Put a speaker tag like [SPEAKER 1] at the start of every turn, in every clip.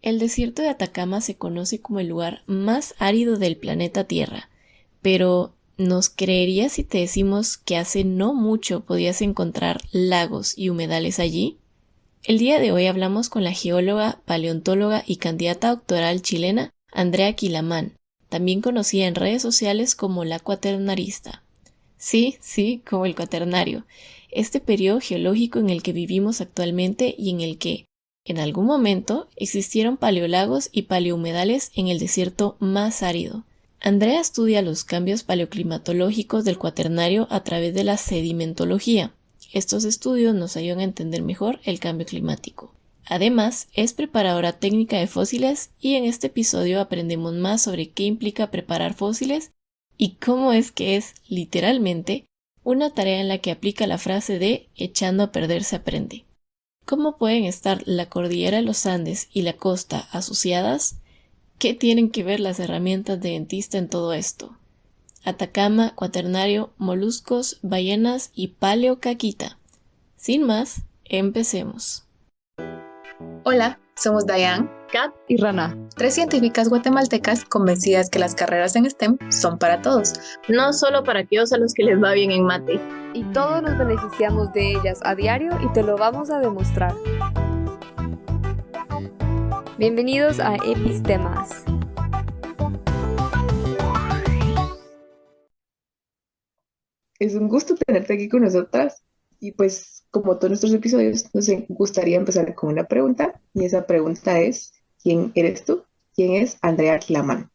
[SPEAKER 1] El desierto de Atacama se conoce como el lugar más árido del planeta Tierra, pero ¿nos creerías si te decimos que hace no mucho podías encontrar lagos y humedales allí? El día de hoy hablamos con la geóloga, paleontóloga y candidata doctoral chilena Andrea Quilamán, también conocida en redes sociales como la cuaternarista. Sí, sí, como el cuaternario, este periodo geológico en el que vivimos actualmente y en el que, en algún momento, existieron paleolagos y paleohumedales en el desierto más árido. Andrea estudia los cambios paleoclimatológicos del cuaternario a través de la sedimentología. Estos estudios nos ayudan a entender mejor el cambio climático. Además, es preparadora técnica de fósiles y en este episodio aprendemos más sobre qué implica preparar fósiles y cómo es que es, literalmente, una tarea en la que aplica la frase de echando a perder se aprende. ¿Cómo pueden estar la cordillera de los Andes y la costa asociadas? ¿Qué tienen que ver las herramientas de dentista en todo esto? Atacama, cuaternario, moluscos, ballenas y paleocaquita. Sin más, empecemos.
[SPEAKER 2] Hola, somos Dayan,
[SPEAKER 3] Kat y Rana,
[SPEAKER 2] tres científicas guatemaltecas convencidas que las carreras en STEM son para todos.
[SPEAKER 3] no solo para aquellos a los que les va bien en mate.
[SPEAKER 4] Y todos nos beneficiamos de ellas a diario y te lo vamos a demostrar. Bienvenidos a Epistemas.
[SPEAKER 5] Es un gusto tenerte aquí con nosotras y pues como todos nuestros episodios nos gustaría empezar con una pregunta y esa pregunta es, ¿quién eres tú? ¿Quién es Andrea Quilamán?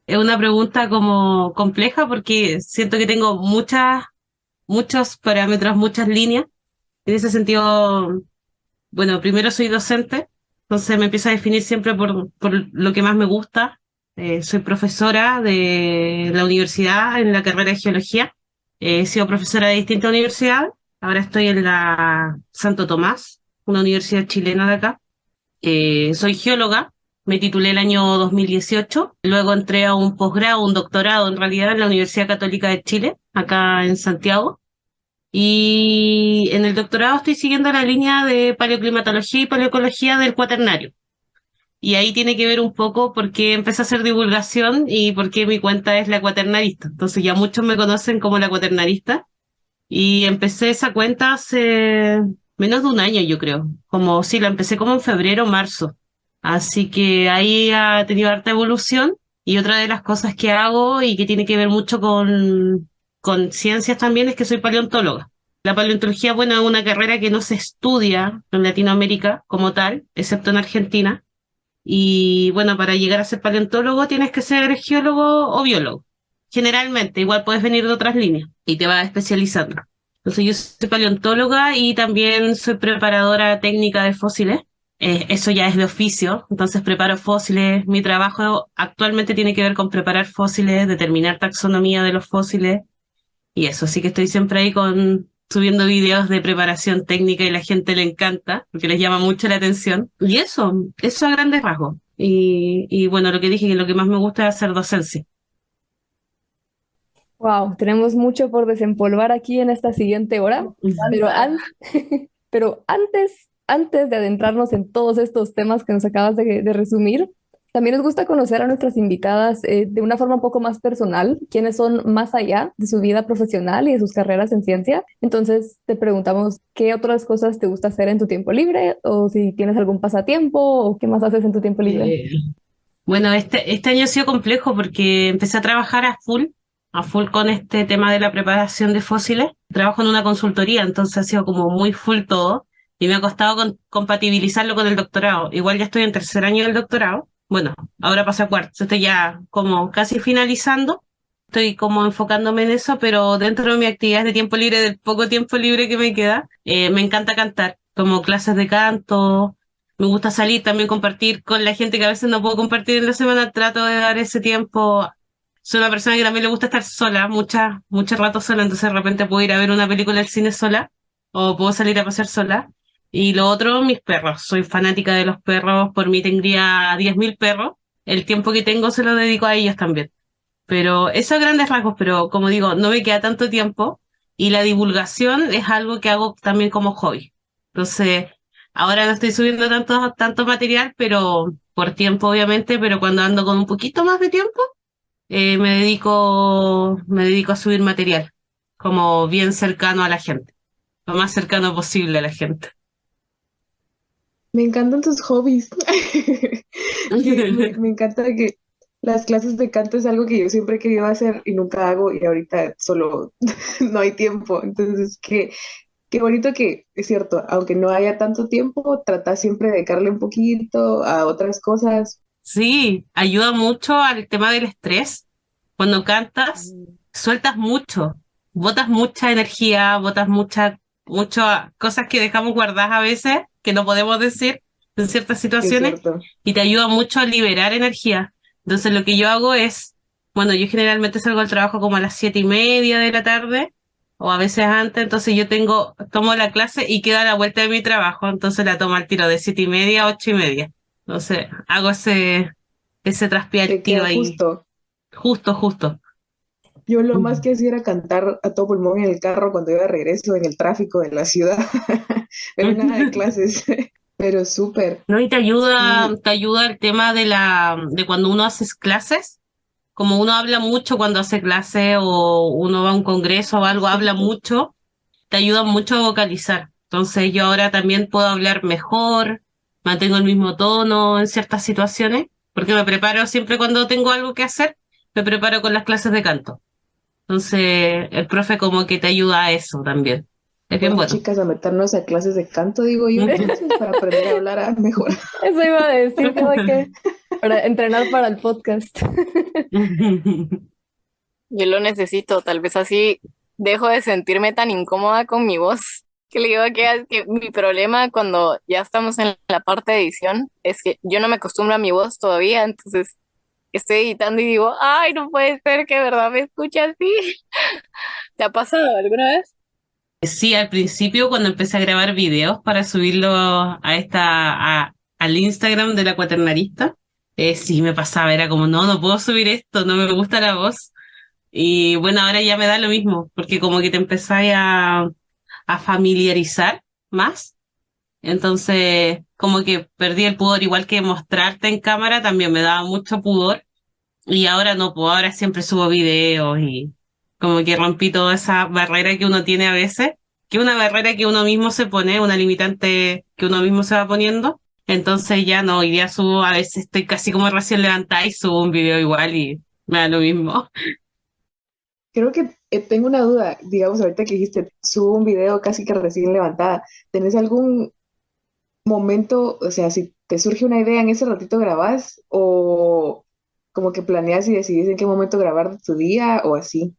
[SPEAKER 6] Es una pregunta como compleja porque siento que tengo muchos parámetros, muchas líneas. En ese sentido, bueno, primero soy docente, entonces me empiezo a definir siempre por lo que más me gusta. Soy profesora de la universidad en la carrera de geología. He sido profesora de distintas universidades. Ahora estoy en la Santo Tomás, una universidad chilena de acá. Soy geóloga, me titulé el año 2018, luego entré a un posgrado, un doctorado en realidad en la Universidad Católica de Chile, acá en Santiago, y en el doctorado estoy siguiendo la línea de paleoclimatología y paleoecología del cuaternario. Y ahí tiene que ver un poco por qué empecé a hacer divulgación y por qué mi cuenta es la cuaternarista. Entonces ya muchos me conocen como la cuaternarista y empecé esa cuenta hace menos de un año, yo creo. Como sí, la empecé como en febrero, marzo. Así que ahí ha tenido harta evolución. Y otra de las cosas que hago y que tiene que ver mucho con ciencias también es que soy paleontóloga. La paleontología, bueno, es una carrera que no se estudia en Latinoamérica como tal, excepto en Argentina. Y bueno, para llegar a ser paleontólogo tienes que ser geólogo o biólogo. Generalmente, igual puedes venir de otras líneas y te vas especializando. Entonces yo soy paleontóloga y también soy preparadora técnica de fósiles. Eso ya es de oficio, entonces preparo fósiles. Mi trabajo actualmente tiene que ver con preparar fósiles, determinar taxonomía de los fósiles y eso. Así que estoy siempre ahí subiendo videos de preparación técnica y la gente le encanta porque les llama mucho la atención. Y eso a grandes rasgos. Y bueno, lo que dije que lo que más me gusta es hacer docencia.
[SPEAKER 4] Wow, tenemos mucho por desempolvar aquí en esta siguiente hora, pero, pero antes de adentrarnos en todos estos temas que nos acabas de resumir, también nos gusta conocer a nuestras invitadas de una forma un poco más personal, quiénes son más allá de su vida profesional y de sus carreras en ciencia. Entonces te preguntamos qué otras cosas te gusta hacer en tu tiempo libre o si tienes algún pasatiempo o qué más haces en tu tiempo libre.
[SPEAKER 6] Bueno, este año ha sido complejo porque empecé a trabajar a full con este tema de la preparación de fósiles. Trabajo en una consultoría, entonces ha sido como muy full todo y me ha costado compatibilizarlo con el doctorado. Igual ya estoy en tercer año del doctorado. Bueno, ahora pasa a cuarto, estoy ya como casi finalizando. Estoy como enfocándome en eso, pero dentro de mi actividad de tiempo libre, del poco tiempo libre que me queda, me encanta cantar, como clases de canto. Me gusta salir, también compartir con la gente que a veces no puedo compartir en la semana. Trato de dar ese tiempo. Soy una persona que también le gusta estar sola, mucho rato sola, entonces de repente puedo ir a ver una película al cine sola o puedo salir a pasear sola. Y lo otro, mis perros. Soy fanática de los perros, por mí tendría 10.000 perros. El tiempo que tengo se lo dedico a ellos también. Pero eso a grandes rasgos, pero como digo, no me queda tanto tiempo y la divulgación es algo que hago también como hobby. Entonces, Ahora no estoy subiendo tanto material, pero por tiempo obviamente, pero cuando ando con un poquito más de tiempo, me dedico a subir material, como bien cercano a la gente, lo más cercano posible a la gente.
[SPEAKER 5] Me encantan tus hobbies. Me encanta que las clases de canto es algo que yo siempre he querido hacer y nunca hago y ahorita solo no hay tiempo. Entonces, qué bonito que, es cierto, aunque no haya tanto tiempo, trata siempre de dedicarle un poquito a otras cosas.
[SPEAKER 6] Sí, ayuda mucho al tema del estrés. Cuando cantas, sueltas mucho, botas mucha energía, botas muchas cosas que dejamos guardadas a veces, que no podemos decir en ciertas
[SPEAKER 5] Es
[SPEAKER 6] situaciones,
[SPEAKER 5] cierto.
[SPEAKER 6] y te ayuda mucho a liberar energía. Entonces lo que yo hago es, bueno, yo generalmente salgo al trabajo como a las 7:30 de la tarde, o a veces antes, entonces tomo la clase y quedo a la vuelta de mi trabajo, entonces la tomo al tiro de 7:30 a 8:30. Entonces hago ese traspié al
[SPEAKER 5] Te
[SPEAKER 6] tiro
[SPEAKER 5] queda
[SPEAKER 6] ahí,
[SPEAKER 5] justo.
[SPEAKER 6] justo, justo.
[SPEAKER 5] Yo lo más que hacía era cantar a todo pulmón en el carro cuando iba de regreso en el tráfico de la ciudad, pero nada de clases. Pero súper,
[SPEAKER 6] No, y
[SPEAKER 5] sí,
[SPEAKER 6] te ayuda el tema de cuando uno hace clases, como uno habla mucho cuando hace clase o uno va a un congreso o algo, habla
[SPEAKER 5] cierto.
[SPEAKER 6] mucho, te ayuda mucho a vocalizar. Entonces yo ahora también puedo hablar mejor, mantengo el mismo tono en ciertas situaciones, porque me preparo siempre cuando tengo algo que hacer, me preparo con las clases de canto. Entonces el profe como que te ayuda a eso también. Es bien
[SPEAKER 5] Bueno,
[SPEAKER 6] bueno.
[SPEAKER 5] chicas, a meternos a clases de canto, digo yo, entonces, para aprender a hablar mejor.
[SPEAKER 4] Eso iba a decir, como que para entrenar para el podcast.
[SPEAKER 3] Yo lo necesito, tal vez así dejo de sentirme tan incómoda con mi voz. Que le digo que mi problema cuando ya estamos en la parte de edición es que yo no me acostumbro a mi voz todavía, entonces estoy editando y digo, ay, no puede ser que de verdad me escuche así. ¿Te ha pasado alguna vez?
[SPEAKER 6] Sí, al principio cuando empecé a grabar videos para subirlo al Instagram de la cuaternarista, sí me pasaba, era como, no puedo subir esto, no me gusta la voz. Y bueno, ahora ya me da lo mismo, porque como que te empezáis a familiarizar más, entonces como que perdí el pudor, igual que mostrarte en cámara también me daba mucho pudor, y ahora no puedo, ahora siempre subo videos y como que rompí toda esa barrera que uno tiene a veces, que es una barrera que uno mismo se pone, una limitante que uno mismo se va poniendo. Entonces ya no, hoy día subo, a veces estoy casi como recién levantada y subo un video igual y me da lo mismo.
[SPEAKER 5] Creo que tengo una duda, digamos, ahorita que dijiste, subo un video casi que recién levantada. ¿Tenés algún momento, o sea, si te surge una idea en ese ratito grabás o como que planeas y decidís en qué momento grabar de tu día o así?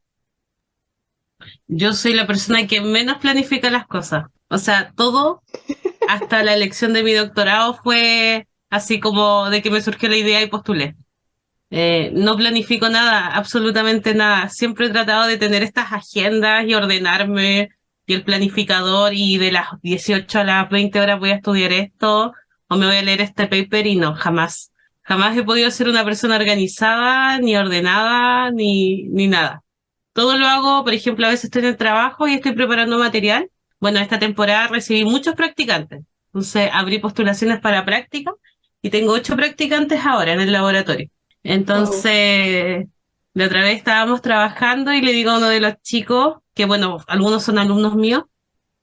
[SPEAKER 6] Yo soy la persona que menos planifica las cosas. O sea, todo, hasta la elección de mi doctorado fue así como de que me surgió la idea y postulé. No planifico nada, absolutamente nada. Siempre he tratado de tener estas agendas y ordenarme y el planificador y de las 18 a las 20 horas voy a estudiar esto o me voy a leer este paper y no, jamás. Jamás he podido ser una persona organizada, ni ordenada, ni nada. Todo lo hago, por ejemplo, a veces estoy en el trabajo y estoy preparando material. Bueno, esta temporada recibí muchos practicantes. Entonces abrí postulaciones para práctica y tengo 8 practicantes ahora en el laboratorio.
[SPEAKER 5] Wow.
[SPEAKER 6] Entonces, la otra vez estábamos trabajando y le digo a uno de los chicos, que bueno, algunos son alumnos míos,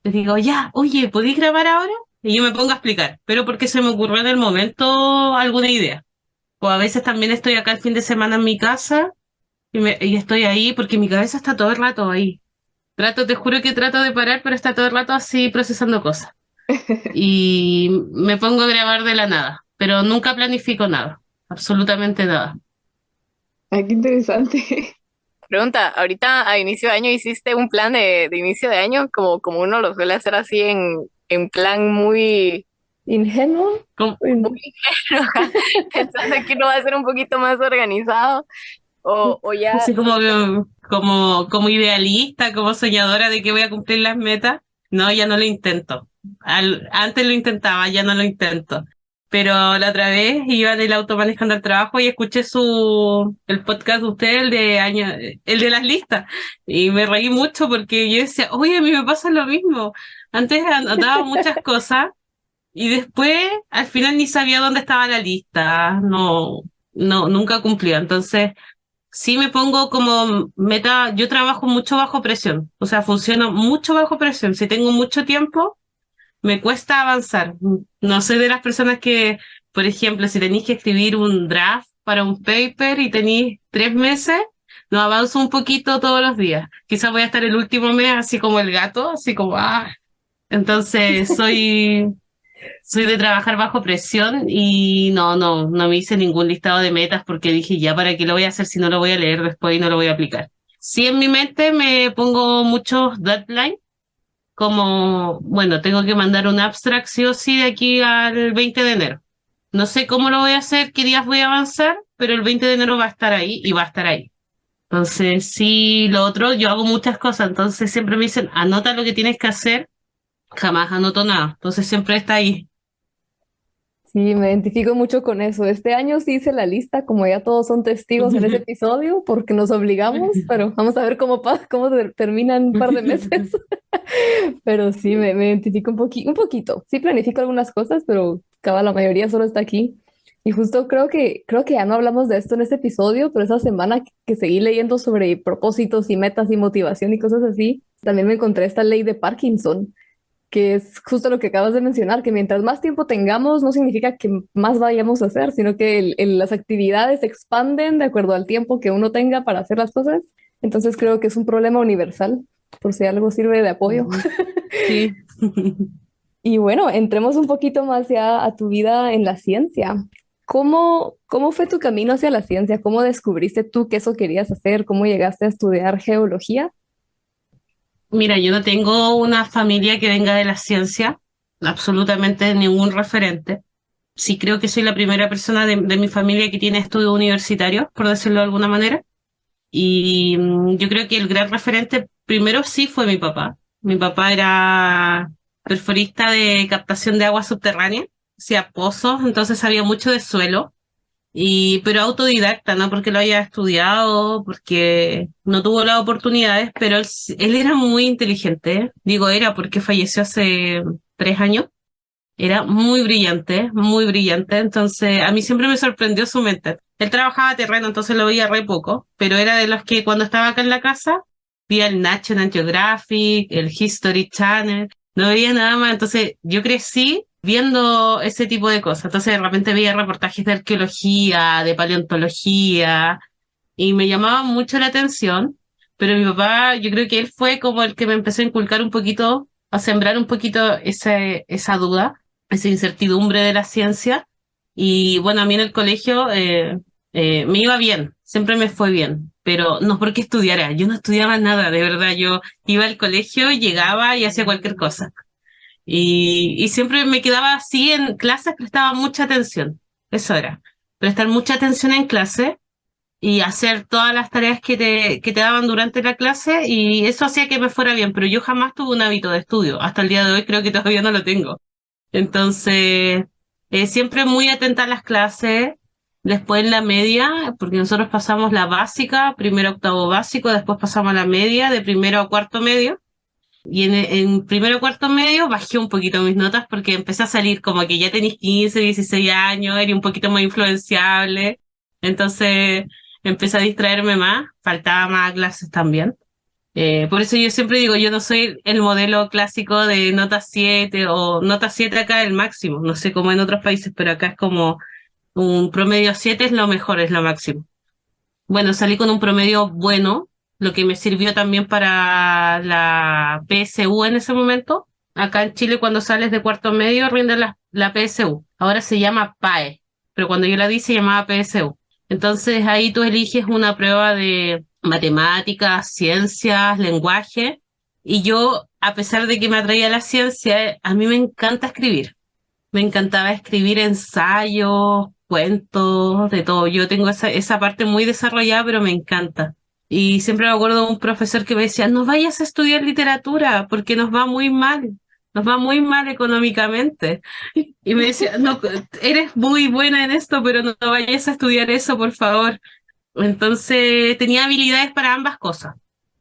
[SPEAKER 6] les digo, ya, oye, ¿podéis grabar ahora? Y yo me pongo a explicar, pero porque se me ocurrió en el momento alguna idea. O a veces también estoy acá el fin de semana en mi casa y estoy ahí porque mi cabeza está todo el rato ahí. Te juro que trato de parar, pero está todo el rato así procesando cosas. Y me pongo a grabar de la nada, pero nunca planifico nada, absolutamente nada.
[SPEAKER 5] Ay, qué interesante.
[SPEAKER 3] Pregunta, ahorita a inicio de año hiciste un plan de inicio de año, como uno lo suele hacer así en plan muy,
[SPEAKER 4] ¿Ingenuo?
[SPEAKER 6] Como,
[SPEAKER 4] Uy, no.
[SPEAKER 3] muy pensando que uno va a ser un poquito más organizado, o ya
[SPEAKER 6] así
[SPEAKER 3] solo
[SPEAKER 6] como idealista, como soñadora de que voy a cumplir las metas. No, ya no lo intento. Antes lo intentaba, ya no lo intento. Pero la otra vez iba en el auto manejando al trabajo y escuché el podcast de usted, el de las listas. Y me reí mucho porque yo decía, oye, a mí me pasa lo mismo. Antes anotaba muchas cosas y después al final ni sabía dónde estaba la lista, no, no, nunca cumplía. Entonces, sí me pongo como meta, yo trabajo mucho bajo presión, o sea, funciono mucho bajo presión. Si tengo mucho tiempo, me cuesta avanzar. No soy de las personas que, por ejemplo, si tenéis que escribir un draft para un paper y tenéis 3 meses, no avanzo un poquito todos los días. Quizás voy a estar el último mes así como el gato, así como, ah. Entonces, soy de trabajar bajo presión y no me hice ningún listado de metas porque dije, ya, ¿para qué lo voy a hacer si no lo voy a leer después y no lo voy a aplicar? Sí, en mi mente me pongo muchos deadlines, como, bueno, tengo que mandar un abstract sí o sí de aquí al 20 de enero. No sé cómo lo voy a hacer, qué días voy a avanzar, pero el 20 de enero va a estar ahí y va a estar ahí. Entonces, sí, lo otro, yo hago muchas cosas, entonces siempre me dicen, anota lo que tienes que hacer, jamás anoto nada, entonces siempre está ahí.
[SPEAKER 4] Sí, me identifico mucho con eso. Este año sí hice la lista, como ya todos son testigos en ese episodio, porque nos obligamos, pero vamos a ver cómo termina en un par de meses. Pero sí, me identifico un poquito. Sí planifico algunas cosas, pero la mayoría solo está aquí. Y justo creo que ya no hablamos de esto en este episodio, pero esa semana que seguí leyendo sobre propósitos y metas y motivación y cosas así, también me encontré esta ley de Parkinson, que es justo lo que acabas de mencionar, que mientras más tiempo tengamos no significa que más vayamos a hacer, sino que las actividades se expanden de acuerdo al tiempo que uno tenga para hacer las cosas. Entonces creo que es un problema universal, por si algo sirve de apoyo.
[SPEAKER 6] Ujú. Sí.
[SPEAKER 4] Y bueno, entremos un poquito más ya a tu vida en la ciencia. ¿Cómo fue tu camino hacia la ciencia? ¿Cómo descubriste tú que eso querías hacer? ¿Cómo llegaste a estudiar geología?
[SPEAKER 6] Mira, yo no tengo una familia que venga de la ciencia, absolutamente ningún referente. Sí creo que soy la primera persona de mi familia que tiene estudios universitarios, por decirlo de alguna manera. Y yo creo que el gran referente primero sí fue mi papá. Mi papá era perforista de captación de agua subterránea, hacía pozos, entonces sabía mucho de suelo. Pero autodidacta, no porque lo haya estudiado, porque no tuvo las oportunidades, pero él era muy inteligente. Digo era porque falleció hace 3 años. Era muy brillante, entonces a mí siempre me sorprendió su mente. Él trabajaba terreno, entonces lo veía re poco, pero era de los que cuando estaba acá en la casa, veía el National Geographic, el History Channel, no veía nada más, entonces yo crecí viendo ese tipo de cosas, entonces de repente veía reportajes de arqueología, de paleontología, y me llamaba mucho la atención, pero mi papá, yo creo que él fue como el que me empezó a inculcar un poquito, a sembrar un poquito esa duda, esa incertidumbre de la ciencia. Y bueno, a mí en el colegio me iba bien, siempre me fue bien, pero no porque estudiara, yo no estudiaba nada, de verdad, yo iba al colegio, llegaba y hacía cualquier cosa. Y siempre me quedaba así en clases, prestaba mucha atención, eso era, prestar mucha atención en clase y hacer todas las tareas que te daban durante la clase y eso hacía que me fuera bien, pero yo jamás tuve un hábito de estudio. Hasta el día de hoy creo que todavía no lo tengo. Entonces, siempre muy atenta a las clases, después en la media, porque nosotros pasamos la básica, primero a octavo básico, después pasamos a la media, de primero a cuarto medio. Y en primero a cuarto medio bajé un poquito mis notas porque empecé a salir como que ya tenéis 15, 16 años, era un poquito más influenciable. Entonces empecé a distraerme más, faltaba más clases también. Por eso yo siempre digo, yo no soy el modelo clásico de nota 7 o nota 7 acá es el máximo. No sé cómo en otros países, pero acá es como un promedio 7 es lo mejor, es lo máximo. Bueno, salí con un promedio bueno, lo que me sirvió también para la PSU en ese momento. Acá en Chile, cuando sales de cuarto medio, rinde la PSU. Ahora se llama PAE, pero cuando yo la di se llamaba PSU. Entonces ahí tú eliges una prueba de matemáticas, ciencias, lenguaje. Y yo, a pesar de que me atraía la ciencia, a mí me encanta escribir. Me encantaba escribir ensayos, cuentos, de todo. Yo tengo esa parte muy desarrollada, pero me encanta. Y siempre me acuerdo de un profesor que me decía, no vayas a estudiar literatura porque nos va muy mal económicamente. Y me decía, no, eres muy buena en esto, pero no vayas a estudiar eso, por favor. Entonces tenía habilidades para ambas cosas.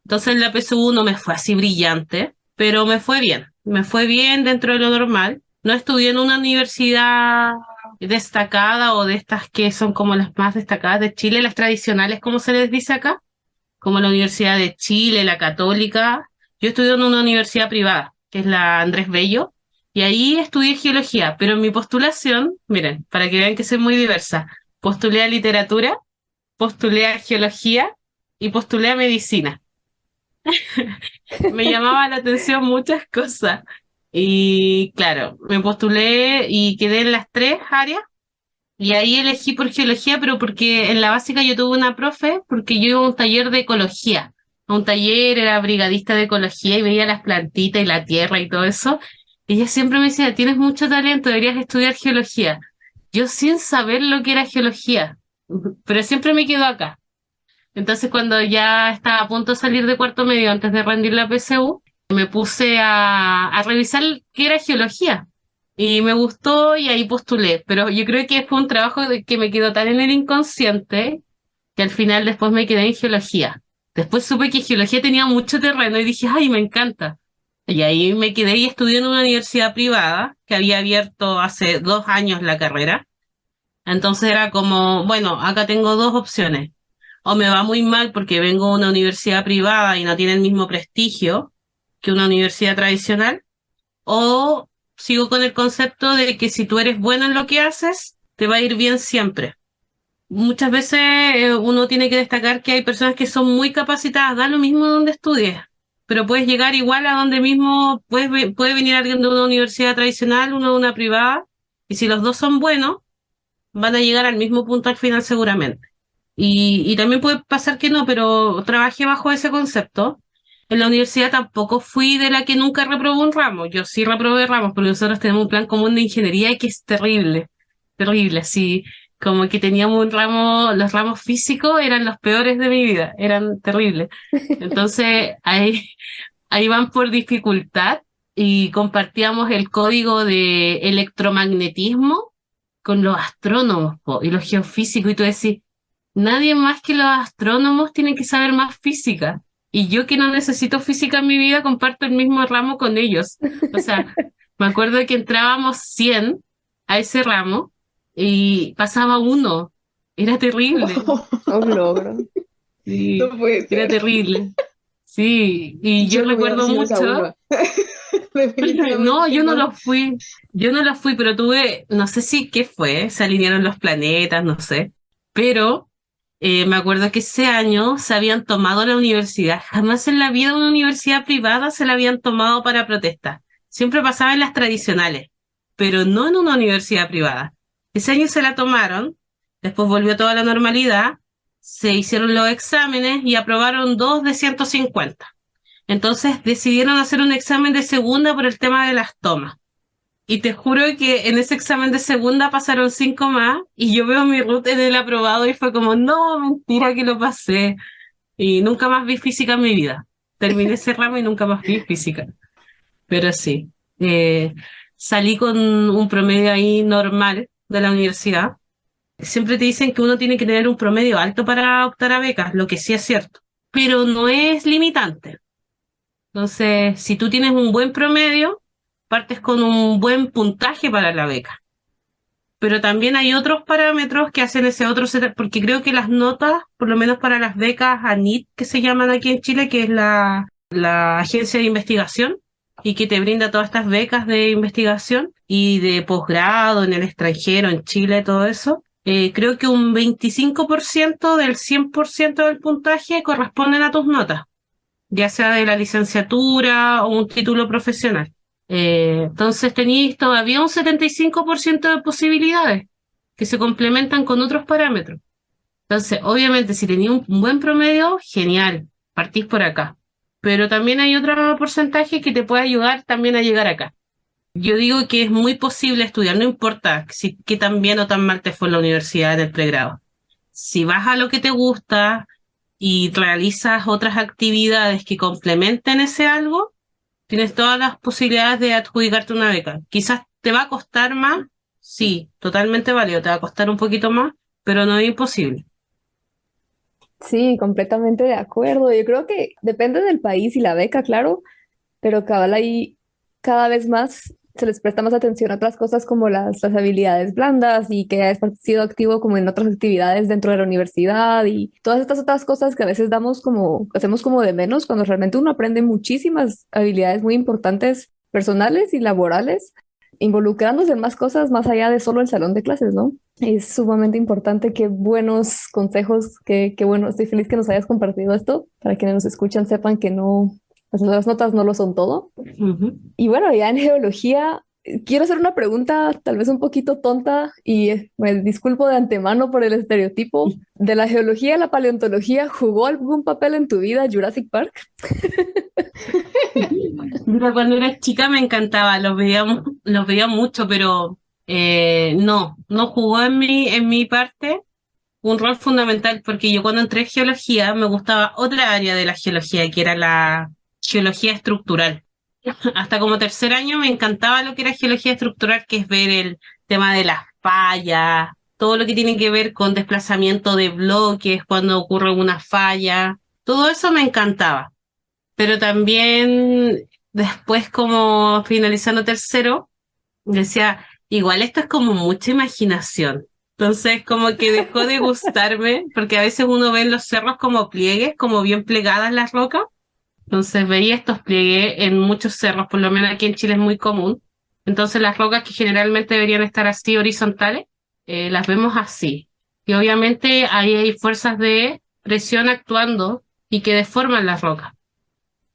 [SPEAKER 6] Entonces en la PSU no me fue así brillante, pero me fue bien dentro de lo normal. No estudié en una universidad destacada o de estas que son como las más destacadas de Chile, las tradicionales, como se les dice acá, como la Universidad de Chile, la Católica. Yo estudié en una universidad privada, que es la Andrés Bello, y ahí estudié geología, pero en mi postulación, miren, para que vean que soy muy diversa, postulé a literatura, postulé a geología y postulé a medicina. Me llamaba la atención muchas cosas. Y claro, me postulé y quedé en las tres áreas. Y ahí elegí por geología, pero porque en la básica yo tuve una profe, porque yo iba a un taller de ecología. A un taller, era brigadista de ecología y veía las plantitas y la tierra y todo eso. Y ella siempre me decía, tienes mucho talento, deberías estudiar geología. Yo sin saber lo que era geología, pero siempre me quedo acá. Entonces, cuando ya estaba a punto de salir de cuarto medio, antes de rendir la PSU, me puse a revisar qué era geología. Y me gustó y ahí postulé. Pero yo creo que fue un trabajo que me quedó tan en el inconsciente que al final después me quedé en geología. Después supe que geología tenía mucho terreno y dije, ay, me encanta. Y ahí me quedé y estudié en una universidad privada que había abierto hace 2 años la carrera. Entonces era como, bueno, acá tengo dos opciones. O me va muy mal porque vengo de una universidad privada y no tiene el mismo prestigio que una universidad tradicional, o sigo con el concepto de que si tú eres bueno en lo que haces, te va a ir bien siempre. Muchas veces uno tiene que destacar que hay personas que son muy capacitadas, da lo mismo donde estudies, pero puedes llegar igual a donde mismo, puede venir alguien de una universidad tradicional, uno de una privada, y si los dos son buenos, van a llegar al mismo punto al final seguramente. Y también puede pasar que no, pero trabajé bajo ese concepto. En la universidad tampoco fui de la que nunca reprobó un ramo. Yo sí reprobé ramos, porque nosotros tenemos un plan común de ingeniería que es terrible, terrible. Así como que teníamos un ramo, los ramos físicos eran los peores de mi vida, eran terribles. Entonces ahí van por dificultad y compartíamos el código de electromagnetismo con los astrónomos po, y los geofísicos, y tú decís, nadie más que los astrónomos tiene que saber más física. Y yo que no necesito física en mi vida, comparto el mismo ramo con ellos. O sea, me acuerdo que entrábamos 100 a ese ramo y pasaba uno. Era terrible.
[SPEAKER 4] Un logro.
[SPEAKER 6] Sí,
[SPEAKER 5] No puede
[SPEAKER 6] era
[SPEAKER 5] ser.
[SPEAKER 6] terrible. Sí, y yo
[SPEAKER 5] Yo no hubiera
[SPEAKER 6] recuerdo
[SPEAKER 5] sido esa
[SPEAKER 6] mucho.
[SPEAKER 5] uno.
[SPEAKER 6] No,
[SPEAKER 5] Definitivamente
[SPEAKER 6] yo no
[SPEAKER 5] no.
[SPEAKER 6] lo fui. Yo no lo fui, pero tuve, no sé si qué fue, se alinearon los planetas, no sé. Pero me acuerdo que ese año se habían tomado la universidad. Jamás en la vida una universidad privada se la habían tomado para protesta. Siempre pasaba en las tradicionales, pero no en una universidad privada. Ese año se la tomaron, después volvió toda la normalidad, se hicieron los exámenes y aprobaron 2 de 150. Entonces decidieron hacer un examen de segunda por el tema de las tomas. Y te juro que en ese examen de segunda pasaron 5 más y yo veo mi root en el aprobado y fue como, no, mentira que lo pasé. Y nunca más vi física en mi vida. Terminé ese ramo y nunca más vi física. Pero sí, salí con un promedio ahí normal de la universidad. Siempre te dicen que uno tiene que tener un promedio alto para optar a becas, lo que sí es cierto, pero no es limitante. Entonces, si tú tienes un buen promedio, partes con un buen puntaje para la beca. Pero también hay otros parámetros que hacen ese otro setup, porque creo que las notas, por lo menos para las becas ANIT, que se llaman aquí en Chile, que es la agencia de investigación, y que te brinda todas estas becas de investigación y de posgrado en el extranjero, en Chile, todo eso. Creo que un 25% del 100% del puntaje corresponden a tus notas, ya sea de la licenciatura o un título profesional. Entonces tenéis todavía un 75% de posibilidades que se complementan con otros parámetros. Entonces, obviamente, si tenéis un buen promedio, genial, partís por acá. Pero también hay otro porcentaje que te puede ayudar también a llegar acá. Yo digo que es muy posible estudiar, no importa si qué tan bien o tan mal te fue en la universidad en el pregrado. Si vas a lo que te gusta y realizas otras actividades que complementen ese algo, tienes todas las posibilidades de adjudicarte una beca. Quizás te va a costar más, sí, totalmente válido, te va a costar un poquito más, pero no es imposible.
[SPEAKER 4] Sí, completamente de acuerdo. Yo creo que depende del país y la beca, claro, pero cabal ahí cada vez más se les presta más atención a otras cosas como las habilidades blandas y que has sido activo como en otras actividades dentro de la universidad y todas estas otras cosas que a veces hacemos como de menos cuando realmente uno aprende muchísimas habilidades muy importantes personales y laborales, involucrándose en más cosas más allá de solo el salón de clases, ¿no? Es sumamente importante. Qué buenos consejos, qué bueno. Estoy feliz que nos hayas compartido esto para quienes nos escuchan sepan que no, las notas no lo son todo.
[SPEAKER 6] Ujú.
[SPEAKER 4] Y bueno, ya en geología, quiero hacer una pregunta tal vez un poquito tonta y me disculpo de antemano por el estereotipo. ¿De la geología a la paleontología jugó algún papel en tu vida Jurassic Park?
[SPEAKER 6] Mira, cuando era chica me encantaba, los veía mucho, pero no jugó en mi parte un rol fundamental, porque yo cuando entré en geología me gustaba otra área de la geología, que era la geología estructural. Hasta como tercer año me encantaba lo que era geología estructural, que es ver el tema de las fallas, todo lo que tiene que ver con desplazamiento de bloques cuando ocurre una falla, todo eso me encantaba. Pero también después, como finalizando tercero, decía, igual esto es como mucha imaginación. Entonces, como que dejó de gustarme, porque a veces uno ve en los cerros como pliegues, como bien plegadas las rocas. Entonces veía estos pliegues en muchos cerros, por lo menos aquí en Chile es muy común. Entonces las rocas que generalmente deberían estar así horizontales, las vemos así. Y obviamente ahí hay fuerzas de presión actuando y que deforman las rocas.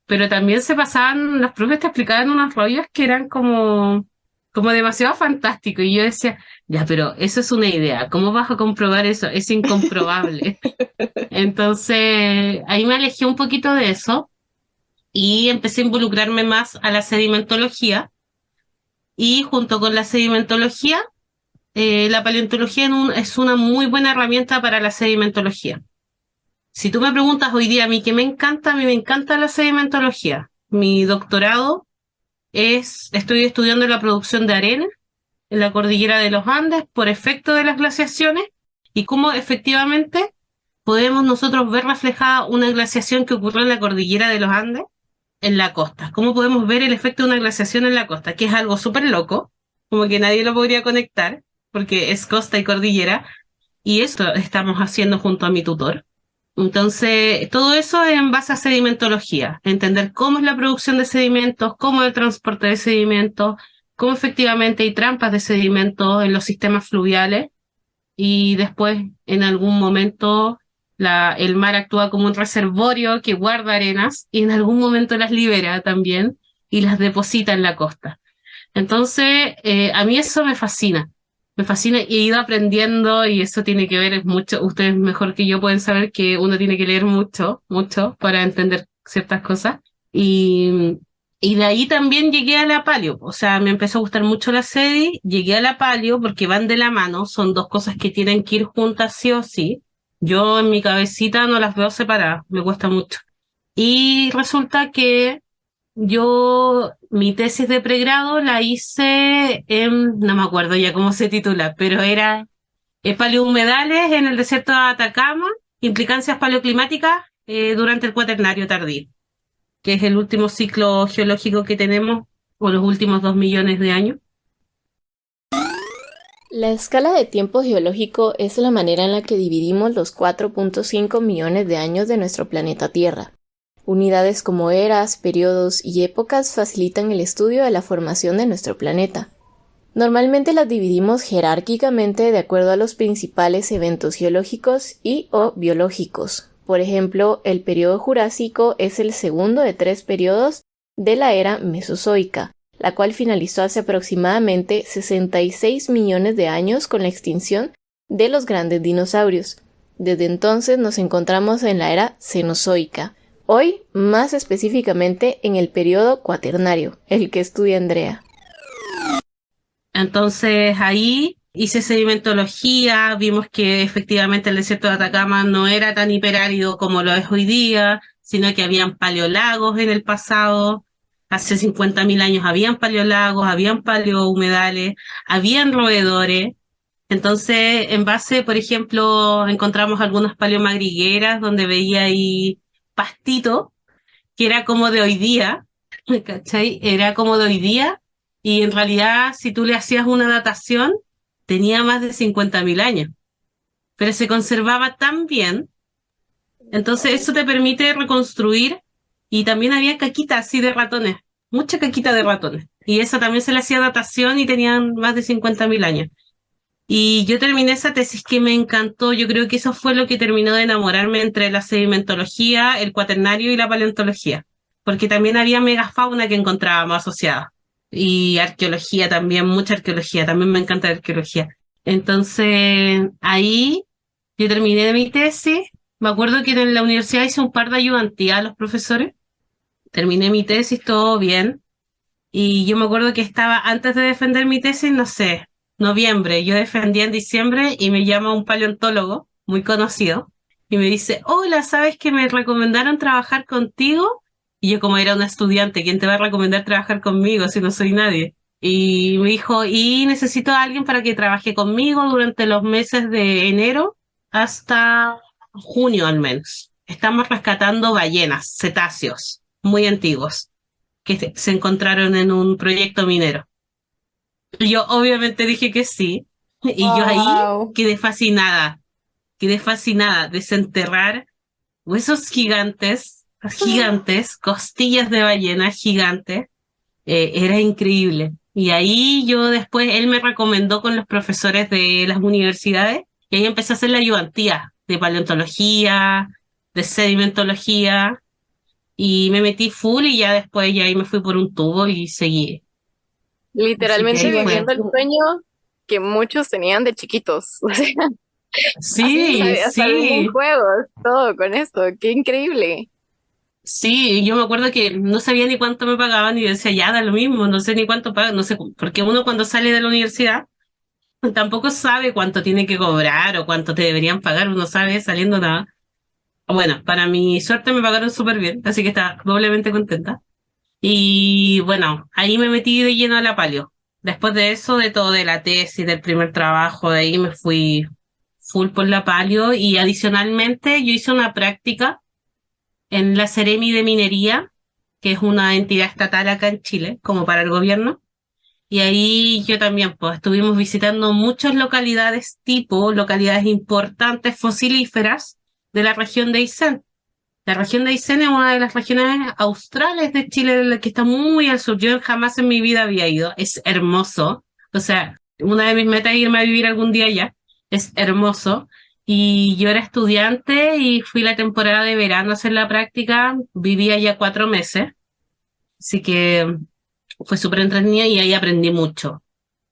[SPEAKER 6] Pero también se pasaban, los profes te explicaban unos rollos que eran como demasiado fantásticos. Y yo decía, ya, pero eso es una idea, ¿cómo vas a comprobar eso? Es incomprobable. Entonces, ahí me alejé un poquito de eso y empecé a involucrarme más a la sedimentología. Y junto con la sedimentología, la paleontología es una muy buena herramienta para la sedimentología. Si tú me preguntas hoy día a mí qué me encanta, a mí me encanta la sedimentología. Mi doctorado estoy estudiando la producción de arena en la cordillera de los Andes por efecto de las glaciaciones y cómo efectivamente podemos nosotros ver reflejada una glaciación que ocurrió en la cordillera de los Andes en la costa. Cómo podemos ver el efecto de una glaciación en la costa, que es algo súper loco, como que nadie lo podría conectar, porque es costa y cordillera, y eso estamos haciendo junto a mi tutor. Entonces, todo eso es en base a sedimentología, entender cómo es la producción de sedimentos, cómo es el transporte de sedimentos, cómo efectivamente hay trampas de sedimentos en los sistemas fluviales y después en algún momento el mar actúa como un reservorio que guarda arenas y en algún momento las libera también y las deposita en la costa. Entonces, a mí eso me fascina y he ido aprendiendo y eso tiene que ver es mucho, ustedes mejor que yo pueden saber que uno tiene que leer mucho, mucho para entender ciertas cosas. Y de ahí también llegué a la paleo, o sea, me empezó a gustar mucho la SEDI, llegué a la paleo porque van de la mano, son dos cosas que tienen que ir juntas sí o sí. Yo en mi cabecita no las veo separadas, me cuesta mucho. Y resulta que mi tesis de pregrado la hice no me acuerdo ya cómo se titula, pero era paleohumedales en el desierto de Atacama, implicancias paleoclimáticas durante el Cuaternario tardío, que es el último ciclo geológico que tenemos, o los últimos 2 millones de años.
[SPEAKER 1] La escala de tiempo geológico es la manera en la que dividimos los 4.5 millones de años de nuestro planeta Tierra. Unidades como eras, periodos y épocas facilitan el estudio de la formación de nuestro planeta. Normalmente las dividimos jerárquicamente de acuerdo a los principales eventos geológicos y o biológicos. Por ejemplo, el periodo Jurásico es el segundo de 3 periodos de la era Mesozoica, la cual finalizó hace aproximadamente 66 millones de años con la extinción de los grandes dinosaurios. Desde entonces nos encontramos en la era Cenozoica, hoy más específicamente en el periodo Cuaternario, el que estudia Andrea.
[SPEAKER 6] Entonces ahí hice sedimentología, vimos que efectivamente el desierto de Atacama no era tan hiperárido como lo es hoy día, sino que habían paleolagos en el pasado. Hace 50.000 años habían paleolagos, habían paleohumedales, habían roedores. Entonces, en base, por ejemplo, encontramos algunas paleomadrigueras donde veía ahí pastito, que era como de hoy día, ¿cachai? Era como de hoy día, y en realidad si tú le hacías una datación, tenía más de 50.000 años, pero se conservaba tan bien, entonces eso te permite reconstruir, y también había caquita así de ratones, mucha caquita de ratones, y eso también se le hacía datación y tenían más de 50.000 años. Y yo terminé esa tesis que me encantó. Yo creo que eso fue lo que terminó de enamorarme entre la sedimentología, el cuaternario y la paleontología, porque también había megafauna que encontrábamos asociada. Y arqueología también, mucha arqueología, también me encanta la arqueología. Entonces, ahí yo terminé mi tesis. Me acuerdo que en la universidad hice un par de ayudantías a los profesores. Terminé mi tesis, todo bien. Y yo me acuerdo que estaba, antes de defender mi tesis, no sé, noviembre, yo defendía en diciembre y me llama un paleontólogo muy conocido y me dice, hola, ¿sabes que me recomendaron trabajar contigo? Y yo como era una estudiante, ¿quién te va a recomendar trabajar conmigo si no soy nadie? Y me dijo, y necesito a alguien para que trabaje conmigo durante los meses de enero hasta junio al menos. Estamos rescatando ballenas, cetáceos, muy antiguos que se encontraron en un proyecto minero. Y yo obviamente dije que sí, y yo ahí
[SPEAKER 4] Wow.
[SPEAKER 6] quedé fascinada, desenterrar huesos gigantes, gigantes, costillas de ballena gigantes, era increíble. Y ahí yo después, él me recomendó con los profesores de las universidades, y ahí empecé a hacer la ayudantía de paleontología, de sedimentología, y me metí full y ya después ya ahí me fui por un tubo y seguí. Así que
[SPEAKER 3] Literalmente
[SPEAKER 6] ahí
[SPEAKER 4] Qué
[SPEAKER 6] fue.
[SPEAKER 3] viviendo el
[SPEAKER 4] bonito.
[SPEAKER 3] sueño que muchos tenían de chiquitos. O sea,
[SPEAKER 6] Sí,
[SPEAKER 3] hasta vienen
[SPEAKER 6] sí,
[SPEAKER 3] juegos, todo con esto. Qué increíble.
[SPEAKER 6] sí, yo me acuerdo que no sabía ni cuánto me pagaban y yo decía, ya da lo mismo, no sé ni cuánto pagan, no sé, porque uno cuando sale de la universidad tampoco sabe cuánto tiene que cobrar o cuánto te deberían pagar, uno sabe saliendo nada. Bueno, para mi suerte me pagaron súper bien, así que estaba doblemente contenta. Y bueno, ahí me metí de lleno a la paleo. Después de eso, de todo, de la tesis, del primer trabajo, de ahí me fui full por la paleo y adicionalmente yo hice una práctica en la Seremi de Minería, que es una entidad estatal acá en Chile, como para el gobierno. Y ahí yo también, pues, estuvimos visitando muchas localidades tipo, localidades importantes fosilíferas de la región de Aysén. La región de Aysén es una de las regiones australes de Chile, que está muy al sur. Yo jamás en mi vida había ido. Es hermoso. O sea, una de mis metas es irme a vivir algún día allá. Es hermoso. Y yo era estudiante y fui la temporada de verano a hacer la práctica. Viví allá 4 meses. Así que fue súper entretenida y ahí aprendí mucho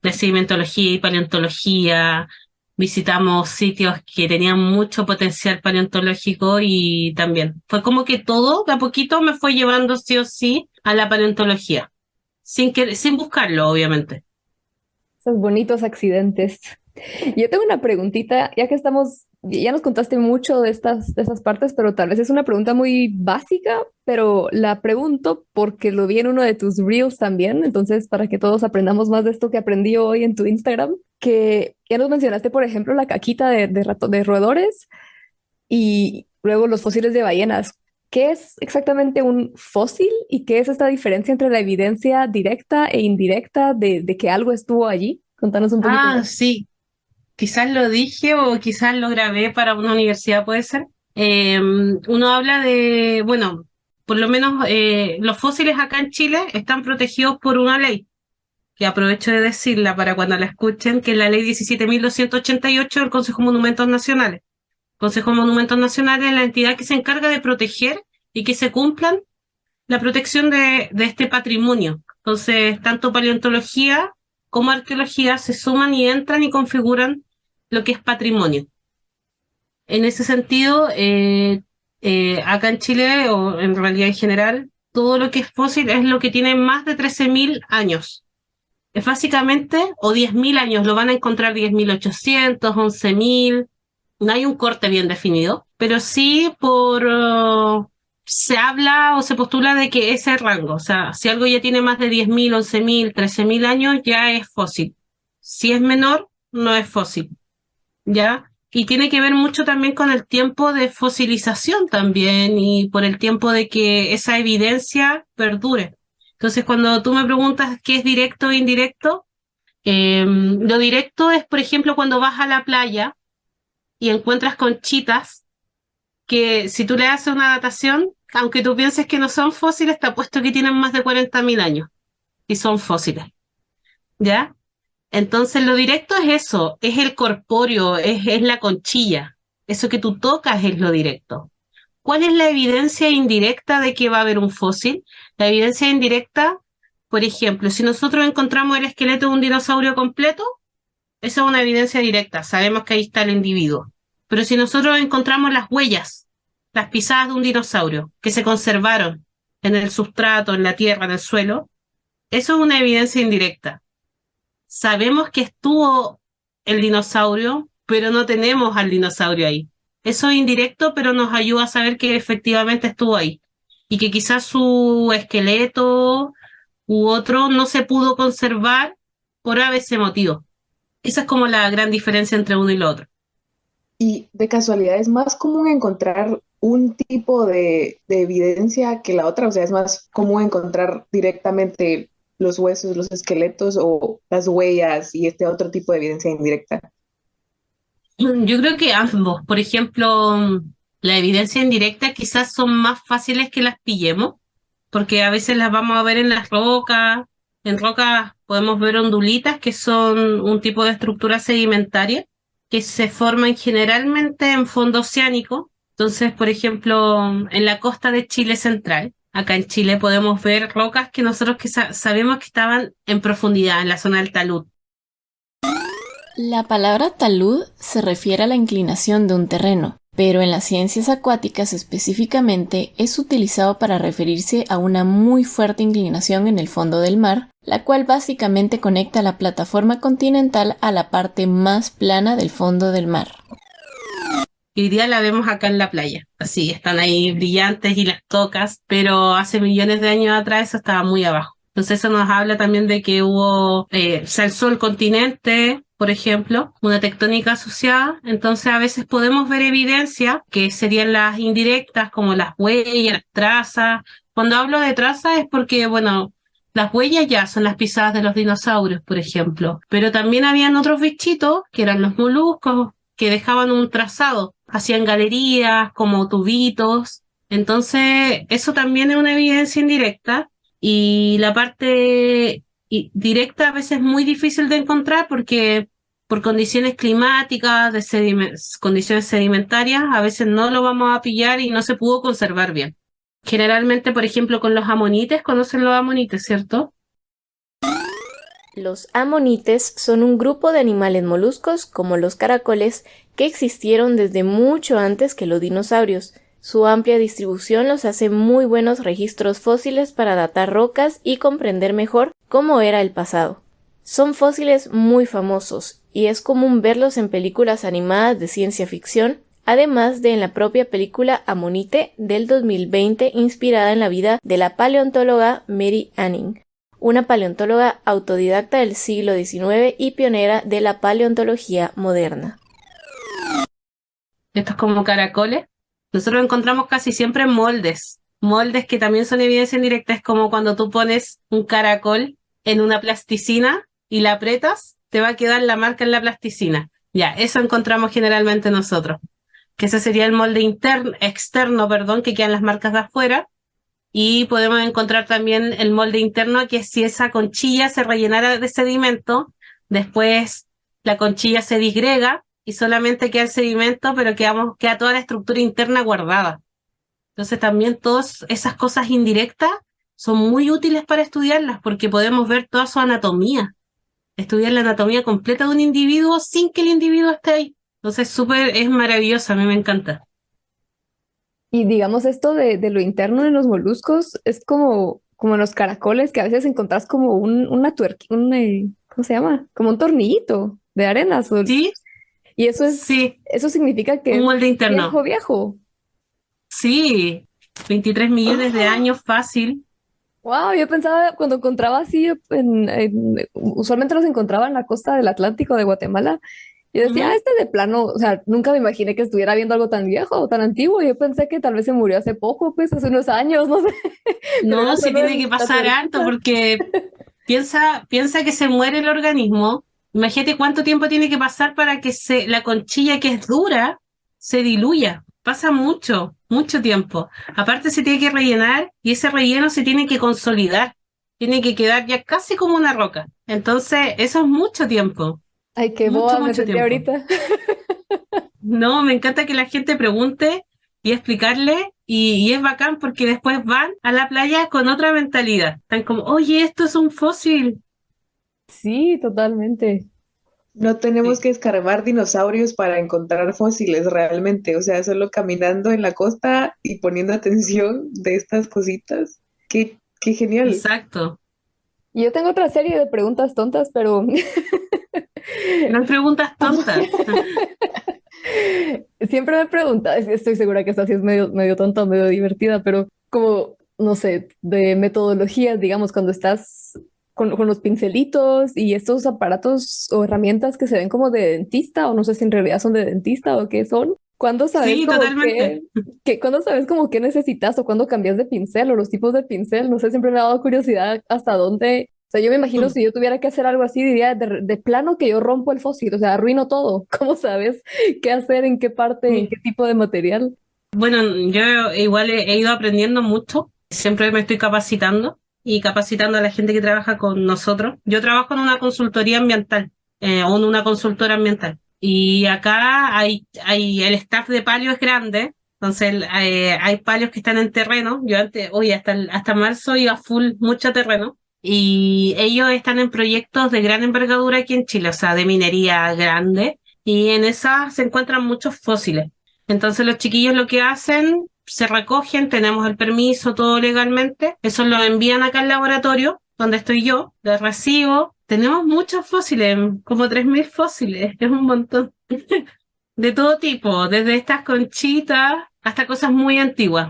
[SPEAKER 6] de sedimentología y paleontología. Visitamos sitios que tenían mucho potencial paleontológico y también fue como que todo de a poquito me fue llevando sí o sí a la paleontología, sin buscarlo, obviamente.
[SPEAKER 4] Esos bonitos accidentes. Yo tengo una preguntita, ya que estamos, ya nos contaste mucho de estas partes, pero tal vez es una pregunta muy básica, pero la pregunto porque lo vi en uno de tus reels también, entonces para que todos aprendamos más de esto que aprendí hoy en tu Instagram, que ya nos mencionaste, por ejemplo, la caquita de roedores y luego los fósiles de ballenas. ¿Qué es exactamente un fósil y qué es esta diferencia entre la evidencia directa e indirecta de que algo estuvo allí? Contanos un poquito
[SPEAKER 6] Ah,
[SPEAKER 4] más.
[SPEAKER 6] sí, quizás lo dije o quizás lo grabé para una universidad, puede ser. Uno habla de, bueno, por lo menos los fósiles acá en Chile están protegidos por una ley, que aprovecho de decirla para cuando la escuchen, que es la ley 17.288 del Consejo de Monumentos Nacionales. Consejo de Monumentos Nacionales es la entidad que se encarga de proteger y que se cumplan la protección de este patrimonio. Entonces, tanto paleontología como arqueología se suman y entran y configuran lo que es patrimonio. En ese sentido, acá en Chile, o en realidad en general, todo lo que es fósil es lo que tiene más de 13.000 años. Es básicamente, o 10.000 años, lo van a encontrar 10.800, 11.000. No hay un corte bien definido, pero sí se habla o se postula de que ese rango, o sea, si algo ya tiene más de 10.000, 11.000, 13.000 años, ya es fósil. Si es menor, no es fósil, ¿ya? Y tiene que ver mucho también con el tiempo de fosilización también y por el tiempo de que esa evidencia perdure. Entonces, cuando tú me preguntas qué es directo e indirecto, lo directo es, por ejemplo, cuando vas a la playa y encuentras conchitas que si tú le haces una datación, aunque tú pienses que no son fósiles, te apuesto que tienen más de 40.000 años y son fósiles, ¿ya? Entonces lo directo es eso, es el corpóreo, es la conchilla. Eso que tú tocas es lo directo. ¿Cuál es la evidencia indirecta de que va a haber un fósil? La evidencia indirecta, por ejemplo, si nosotros encontramos el esqueleto de un dinosaurio completo, esa es una evidencia directa, sabemos que ahí está el individuo. Pero si nosotros encontramos las huellas, las pisadas de un dinosaurio que se conservaron en el sustrato, en la tierra, en el suelo, eso es una evidencia indirecta. Sabemos que estuvo el dinosaurio, pero no tenemos al dinosaurio ahí. Eso es indirecto, pero nos ayuda a saber que efectivamente estuvo ahí y que quizás su esqueleto u otro no se pudo conservar por ese motivo. Esa es como la gran diferencia entre uno y lo otro.
[SPEAKER 5] Y de casualidad es más común encontrar un tipo de evidencia que la otra, o sea, es más común encontrar directamente los huesos, los esqueletos o las huellas y este otro tipo de evidencia indirecta.
[SPEAKER 6] Yo creo que ambos. Por ejemplo, la evidencia indirecta quizás son más fáciles que las pillemos, porque a veces las vamos a ver en las rocas. En rocas podemos ver ondulitas, que son un tipo de estructura sedimentaria que se forman generalmente en fondo oceánico. Entonces, por ejemplo, en la costa de Chile central, acá en Chile podemos ver rocas que nosotros que sabemos que estaban en profundidad, en la zona del talud.
[SPEAKER 1] La palabra talud se refiere a la inclinación de un terreno, pero en las ciencias acuáticas específicamente es utilizado para referirse a una muy fuerte inclinación en el fondo del mar, la cual básicamente conecta la plataforma continental a la parte más plana del fondo del mar.
[SPEAKER 6] Y hoy día la vemos acá en la playa, así, están ahí brillantes y las tocas, pero hace millones de años atrás eso estaba muy abajo. Entonces eso nos habla también de que hubo, se alzó el continente, por ejemplo, una tectónica asociada. Entonces a veces podemos ver evidencia que serían las indirectas, como las huellas, las trazas. Cuando hablo de trazas es porque, bueno, las huellas ya son las pisadas de los dinosaurios, por ejemplo, pero también habían otros bichitos, que eran los moluscos, que dejaban un trazado, hacían galerías como tubitos. Entonces eso también es una evidencia indirecta. Y la parte directa a veces es muy difícil de encontrar porque por condiciones climáticas, de condiciones sedimentarias, a veces no lo vamos a pillar y no se pudo conservar bien. Generalmente, por ejemplo, con los amonites, conocen los amonites, ¿cierto?
[SPEAKER 1] Los amonites son un grupo de animales moluscos, como los caracoles, que existieron desde mucho antes que los dinosaurios. Su amplia distribución los hace muy buenos registros fósiles para datar rocas y comprender mejor cómo era el pasado. Son fósiles muy famosos y es común verlos en películas animadas de ciencia ficción, además de en la propia película Amonite del 2020 inspirada en la vida de la paleontóloga Mary Anning, una paleontóloga autodidacta del siglo XIX y pionera de la paleontología moderna.
[SPEAKER 6] Estos como caracoles. Nosotros encontramos casi siempre moldes que también son evidencia indirecta. Es como cuando tú pones un caracol en una plasticina y la aprietas, te va a quedar la marca en la plasticina. Ya, eso encontramos generalmente nosotros, que ese sería el molde externo, que quedan las marcas de afuera, y podemos encontrar también el molde interno, que si esa conchilla se rellenara de sedimento, después la conchilla se disgrega y solamente queda el sedimento, pero queda toda la estructura interna guardada. Entonces también todas esas cosas indirectas son muy útiles para estudiarlas, porque podemos ver toda su anatomía, estudiar la anatomía completa de un individuo sin que el individuo esté ahí. Entonces es maravilloso, a mí me encanta.
[SPEAKER 4] Y digamos esto de lo interno de los moluscos es como en los caracoles, que a veces encontrás como una tuerca, ¿cómo se llama? Como un tornillito de arenas.
[SPEAKER 6] Sí,
[SPEAKER 4] Y eso
[SPEAKER 6] sí,
[SPEAKER 4] eso significa que
[SPEAKER 6] un
[SPEAKER 4] es
[SPEAKER 6] molde interno.
[SPEAKER 4] viejo.
[SPEAKER 6] Sí, 23 millones de años fácil.
[SPEAKER 4] Wow, yo pensaba cuando encontraba así, usualmente los encontraba en la costa del Atlántico de Guatemala. Yo decía,
[SPEAKER 6] Ujú.
[SPEAKER 4] este de plano, o sea, nunca me imaginé que estuviera viendo algo tan viejo o tan antiguo. Yo pensé que tal vez se murió hace poco, pues hace unos años, no sé.
[SPEAKER 6] No, sí
[SPEAKER 4] solo
[SPEAKER 6] tiene que
[SPEAKER 4] la
[SPEAKER 6] pasar harto
[SPEAKER 4] tuerquita.
[SPEAKER 6] porque piensa que se muere el organismo. Imagínate cuánto tiempo tiene que pasar para que la conchilla que es dura se diluya. Pasa mucho, mucho tiempo. Aparte se tiene que rellenar y ese relleno se tiene que consolidar. Tiene que quedar ya casi como una roca. Entonces, eso es mucho tiempo.
[SPEAKER 4] Ay, qué
[SPEAKER 6] Mucho,
[SPEAKER 4] boba me
[SPEAKER 6] mucho
[SPEAKER 4] sentí
[SPEAKER 6] tiempo.
[SPEAKER 4] ahorita.
[SPEAKER 6] No, me encanta que la gente pregunte y explicarle y es bacán porque después van a la playa con otra mentalidad. Están como, oye, esto es un fósil.
[SPEAKER 4] Sí, totalmente.
[SPEAKER 5] No tenemos
[SPEAKER 6] Sí,
[SPEAKER 5] que escarbar dinosaurios para encontrar fósiles realmente, o sea, solo caminando en la costa y poniendo atención de estas cositas. Qué genial.
[SPEAKER 6] exacto.
[SPEAKER 4] Y yo tengo otra serie de preguntas tontas, pero
[SPEAKER 6] No hay preguntas tontas.
[SPEAKER 4] siempre me pregunta, estoy segura que esta sí es medio tonta, medio divertida, pero como, no sé, de metodologías, digamos, cuando estás con los pincelitos y estos aparatos o herramientas que se ven como de dentista, o no sé si en realidad son de dentista o qué son. ¿Cuándo sabes
[SPEAKER 6] Sí,
[SPEAKER 4] como
[SPEAKER 6] totalmente.
[SPEAKER 4] cuándo sabes como qué necesitas o cuándo cambias de pincel o los tipos de pincel? No sé, siempre me ha dado curiosidad hasta dónde. O sea, yo me imagino si yo tuviera que hacer algo así, diría de plano que yo rompo el fósil, o sea, arruino todo. ¿Cómo sabes qué hacer, en qué parte, en qué tipo de material?
[SPEAKER 6] Bueno, yo igual he ido aprendiendo mucho, siempre me estoy capacitando y capacitando a la gente que trabaja con nosotros. Yo trabajo en una consultoría ambiental, o en una consultora ambiental. Y acá el staff de palio es grande, entonces hay palios que están en terreno. Yo antes, oye, hasta marzo iba full mucho terreno. Y ellos están en proyectos de gran envergadura aquí en Chile, o sea, de minería grande. Y en esas se encuentran muchos fósiles. Entonces los chiquillos lo que hacen, se recogen, tenemos el permiso, todo legalmente, eso lo envían acá al laboratorio, donde estoy yo, lo recibo. Tenemos muchos fósiles, como 3.000 fósiles, es un montón. De todo tipo, desde estas conchitas hasta cosas muy antiguas,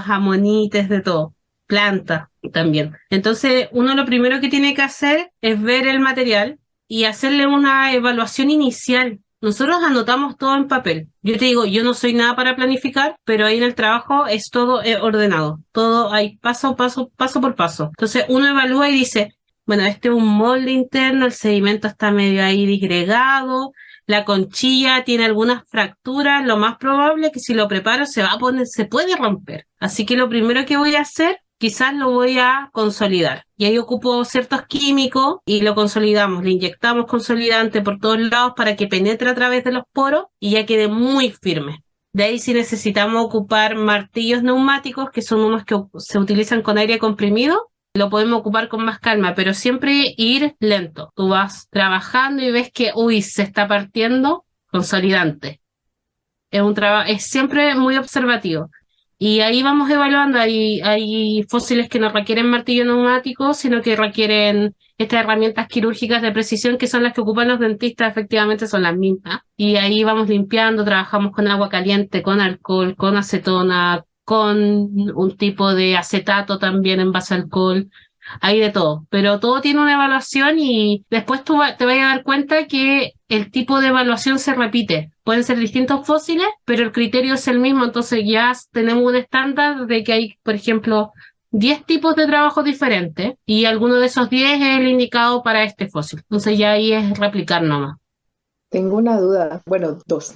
[SPEAKER 6] amonites, de todo. Plantas también. Entonces, uno lo primero que tiene que hacer es ver el material y hacerle una evaluación inicial. Nosotros anotamos todo en papel. Yo te digo, yo no soy nada para planificar, pero ahí en el trabajo es todo ordenado. Todo hay paso por paso. Entonces, uno evalúa y dice, bueno, este es un molde interno, el sedimento está medio ahí disgregado, la conchilla tiene algunas fracturas, lo más probable es que si lo preparo se va a poner, se puede romper. Así que lo primero que voy a hacer, quizás lo voy a consolidar. Y ahí ocupo ciertos químicos y lo consolidamos, le inyectamos consolidante por todos lados para que penetre a través de los poros y ya quede muy firme. De ahí si necesitamos ocupar martillos neumáticos, que son unos que se utilizan con aire comprimido, lo podemos ocupar con más calma, pero siempre ir lento. Tú vas trabajando y ves que, uy, se está partiendo, consolidante. Es siempre muy observativo. Y ahí vamos evaluando, hay fósiles que no requieren martillo neumático, sino que requieren estas herramientas quirúrgicas de precisión que son las que ocupan los dentistas, efectivamente son las mismas. Y ahí vamos limpiando, trabajamos con agua caliente, con alcohol, con acetona, con un tipo de acetato también en base a alcohol. Hay de todo, pero todo tiene una evaluación y después te vas a dar cuenta que el tipo de evaluación se repite. Pueden ser distintos fósiles, pero el criterio es el mismo, entonces ya tenemos un estándar de que hay, por ejemplo, 10 tipos de trabajo diferentes y alguno de esos 10 es el indicado para este fósil. Entonces ya ahí es replicar nomás.
[SPEAKER 5] Tengo una duda, bueno, dos.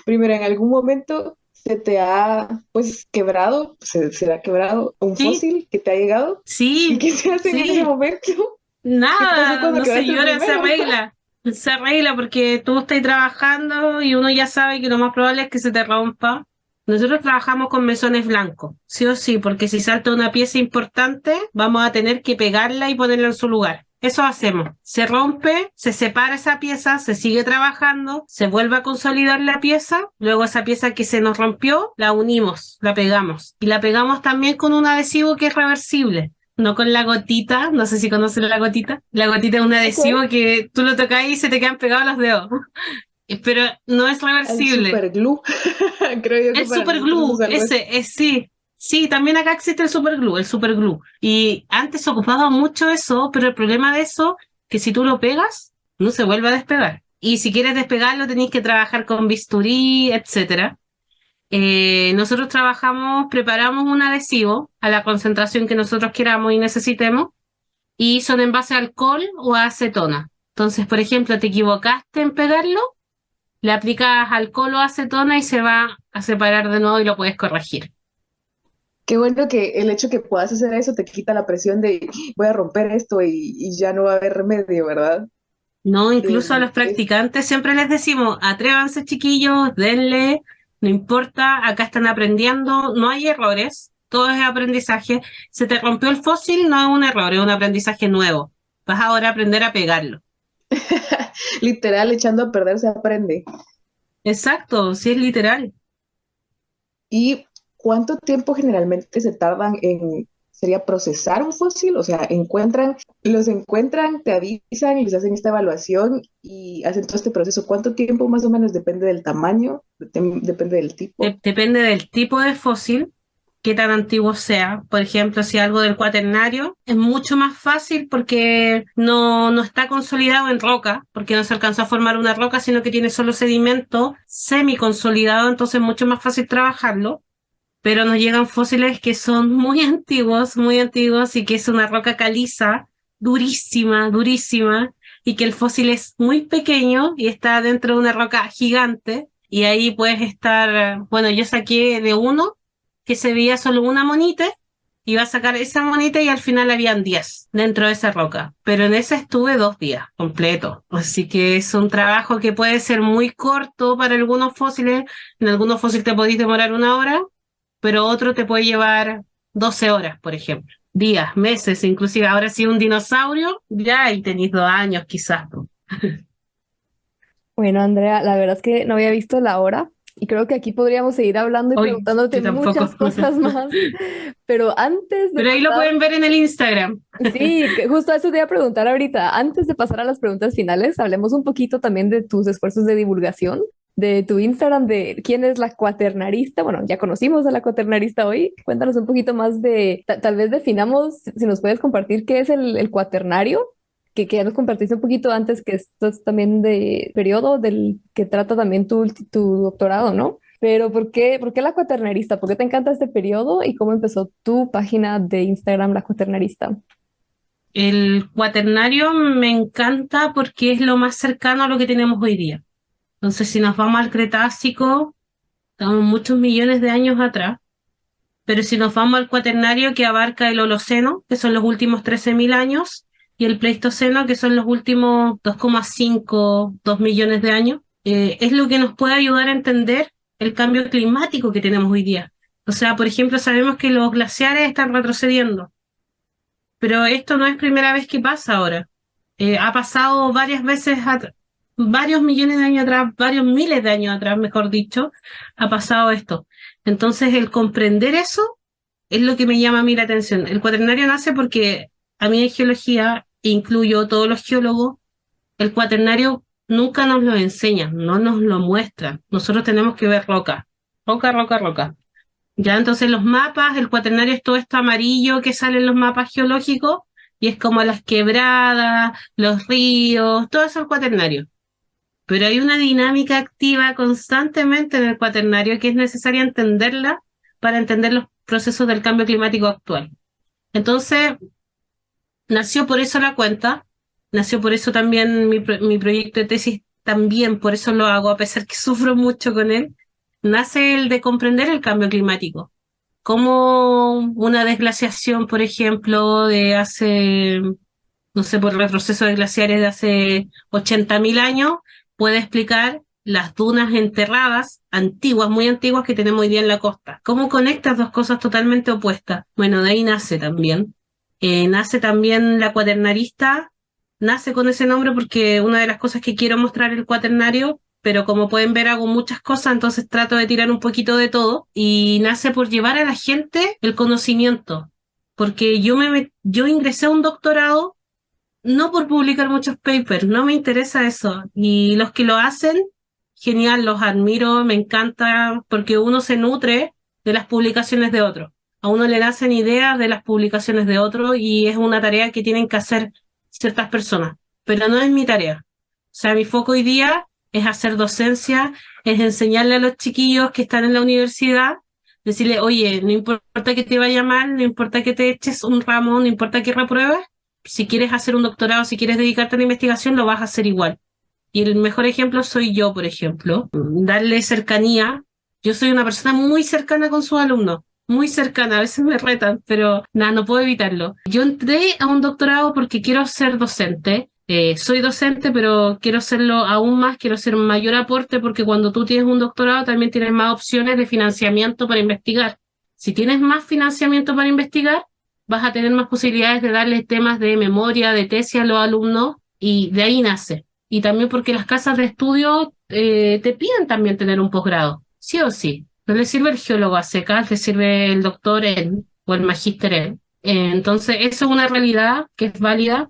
[SPEAKER 5] Primero, ¿en algún momento se te ha, pues, quebrado, se te ha quebrado un
[SPEAKER 6] Sí,
[SPEAKER 5] fósil que te ha llegado? ¿Y
[SPEAKER 6] sí,
[SPEAKER 5] qué se hace en ese
[SPEAKER 6] sí.
[SPEAKER 5] momento? ¿Qué pasó
[SPEAKER 6] Nada,
[SPEAKER 5] cuando
[SPEAKER 6] no se
[SPEAKER 5] quedaste el
[SPEAKER 6] llora, se
[SPEAKER 5] primero?
[SPEAKER 6] arregla. Se arregla porque tú estás trabajando y uno ya sabe que lo más probable es que se te rompa. Nosotros trabajamos con mesones blancos, sí o sí, porque si salta una pieza importante, vamos a tener que pegarla y ponerla en su lugar. Eso hacemos. Se rompe, se separa esa pieza, se sigue trabajando, se vuelve a consolidar la pieza, luego esa pieza que se nos rompió, la unimos, la pegamos. Y la pegamos también con un adhesivo que es reversible. No con la gotita, no sé si conocen la gotita. La gotita es un
[SPEAKER 4] Ok.
[SPEAKER 6] adhesivo que tú lo tocas y se te quedan pegados los dedos. Pero no es
[SPEAKER 5] El
[SPEAKER 6] reversible.
[SPEAKER 5] super glue. Creo yo que
[SPEAKER 6] El
[SPEAKER 5] para nosotros
[SPEAKER 6] superglue,
[SPEAKER 5] es algo así.
[SPEAKER 6] ese, es sí. Sí, también acá existe el superglue, el superglue. Y antes se ocupaba mucho eso, pero el problema de eso, que si tú lo pegas, no se vuelve a despegar. Y si quieres despegarlo, tenés que trabajar con bisturí, etcétera. Nosotros preparamos un adhesivo a la concentración que nosotros queramos y necesitemos, y son en base a alcohol o a acetona. Entonces, por ejemplo, te equivocaste en pegarlo, le aplicas alcohol o acetona y se va a separar de nuevo y lo puedes corregir.
[SPEAKER 5] Qué bueno que el hecho que puedas hacer eso te quita la presión de voy a romper esto y ya no va a haber remedio, ¿verdad?
[SPEAKER 6] No, incluso a los
[SPEAKER 5] Es
[SPEAKER 6] practicantes siempre les decimos, atrévanse chiquillos, denle, no importa, acá están aprendiendo, no hay errores, todo es aprendizaje. Se te rompió el fósil, no es un error, es un aprendizaje nuevo. Vas ahora a aprender a pegarlo.
[SPEAKER 5] literal, echando a perder se aprende.
[SPEAKER 6] Exacto, sí es literal.
[SPEAKER 5] ¿Y cuánto tiempo generalmente se tardan sería procesar un fósil? O sea, los encuentran, te avisan y les hacen esta evaluación y hacen todo este proceso. ¿Cuánto tiempo más o menos depende del tamaño? Depende del tipo.
[SPEAKER 6] Depende del tipo de fósil, qué tan antiguo sea. Por ejemplo, si algo del cuaternario es mucho más fácil porque no está consolidado en roca, porque no se alcanzó a formar una roca, sino que tiene solo sedimento semi-consolidado, entonces es mucho más fácil trabajarlo. Pero nos llegan fósiles que son muy antiguos y que es una roca caliza, durísima, durísima, y que el fósil es muy pequeño y está dentro de una roca gigante, y ahí puedes estar, bueno, yo saqué de uno que se veía solo una monita, iba a sacar esa monita y al final habían 10 dentro de esa roca, pero en esa estuve 2 días completo, así que es un trabajo que puede ser muy corto para algunos fósiles, en algunos fósiles te podéis demorar 1 hora, pero otro te puede llevar 12 horas, por ejemplo. Días, meses, inclusive. Ahora sí un dinosaurio, ya ahí tenéis 2 años quizás.
[SPEAKER 4] Bueno, Andrea, la verdad es que no había visto la hora y creo que aquí podríamos seguir hablando y
[SPEAKER 6] Hoy,
[SPEAKER 4] preguntándote
[SPEAKER 6] yo tampoco.
[SPEAKER 4] muchas cosas más, pero antes de
[SPEAKER 6] Pero ahí lo
[SPEAKER 4] pasar,
[SPEAKER 6] pueden ver en el Instagram.
[SPEAKER 4] sí, que justo eso te iba a preguntar ahorita, antes de pasar a las preguntas finales, hablemos un poquito también de tus esfuerzos de divulgación, de tu Instagram, de quién es la cuaternarista. Bueno, ya conocimos a la cuaternarista hoy, cuéntanos un poquito más de, tal vez definamos, si nos puedes compartir qué es el cuaternario que ya nos compartiste un poquito antes, que esto es también de periodo del que trata también tu doctorado, ¿no? Pero por qué la cuaternarista? ¿Por qué te encanta este periodo y cómo empezó tu página de Instagram, la cuaternarista?
[SPEAKER 6] El cuaternario me encanta porque es lo más cercano a lo que tenemos hoy día. Entonces, si nos vamos al Cretácico, estamos muchos millones de años atrás, pero si nos vamos al cuaternario que abarca el Holoceno, que son los últimos 13.000 años, y el Pleistoceno, que son los últimos 2,5, 2 millones de años, es lo que nos puede ayudar a entender el cambio climático que tenemos hoy día. O sea, por ejemplo, sabemos que los glaciares están retrocediendo, pero esto no es primera vez que pasa ahora. Ha pasado varias veces, varios millones de años atrás, varios miles de años atrás, mejor dicho, ha pasado esto. Entonces, el comprender eso es lo que me llama a mí la atención. El cuaternario nace porque a mí en geología, incluyo todos los geólogos, el cuaternario nunca nos lo enseñan, no nos lo muestran. Nosotros tenemos que ver roca, roca, roca, roca. Ya, entonces los mapas, el cuaternario es todo esto amarillo que sale en los mapas geológicos y es como las quebradas, los ríos, todo eso es el cuaternario. Pero hay una dinámica activa constantemente en el cuaternario que es necesaria entenderla para entender los procesos del cambio climático actual. Entonces, nació por eso la cuenta, nació por eso también mi proyecto de tesis, también por eso lo hago, a pesar que sufro mucho con él, nace el de comprender el cambio climático. Como una desglaciación, por ejemplo, de hace, no sé, por el retroceso de glaciares de hace 80.000 años, puede explicar las dunas enterradas, antiguas, muy antiguas, que tenemos hoy día en la costa. ¿Cómo conectas dos cosas totalmente opuestas? Bueno, de ahí nace también. Nace también la cuaternarista, nace con ese nombre porque una de las cosas que quiero mostrar es el cuaternario, pero como pueden ver hago muchas cosas, entonces trato de tirar un poquito de todo, y nace por llevar a la gente el conocimiento, porque yo ingresé a un doctorado no por publicar muchos papers, no me interesa eso. Y los que lo hacen, genial, los admiro, me encanta, porque uno se nutre de las publicaciones de otros. A uno le nacen ideas de las publicaciones de otros y es una tarea que tienen que hacer ciertas personas, pero no es mi tarea. O sea, mi foco hoy día es hacer docencia, es enseñarle a los chiquillos que están en la universidad, decirle, oye, no importa que te vaya mal, no importa que te eches un ramo, no importa que repruebes, si quieres hacer un doctorado, si quieres dedicarte a la investigación, lo vas a hacer igual. Y el mejor ejemplo soy yo, por ejemplo, darle cercanía. Yo soy una persona muy cercana con sus alumnos, muy cercana, a veces me retan, pero nada, no puedo evitarlo. Yo entré a un doctorado porque quiero ser docente. Soy docente, pero quiero serlo aún más, quiero ser un mayor aporte porque cuando tú tienes un doctorado también tienes más opciones de financiamiento para investigar. Si tienes más financiamiento para investigar, vas a tener más posibilidades de darle temas de memoria, de tesis a los alumnos y de ahí nace. Y también porque las casas de estudio te piden también tener un posgrado, sí o sí. No le sirve el geólogo a secas, le sirve el doctor él o el magíster él. Entonces, eso es una realidad que es válida.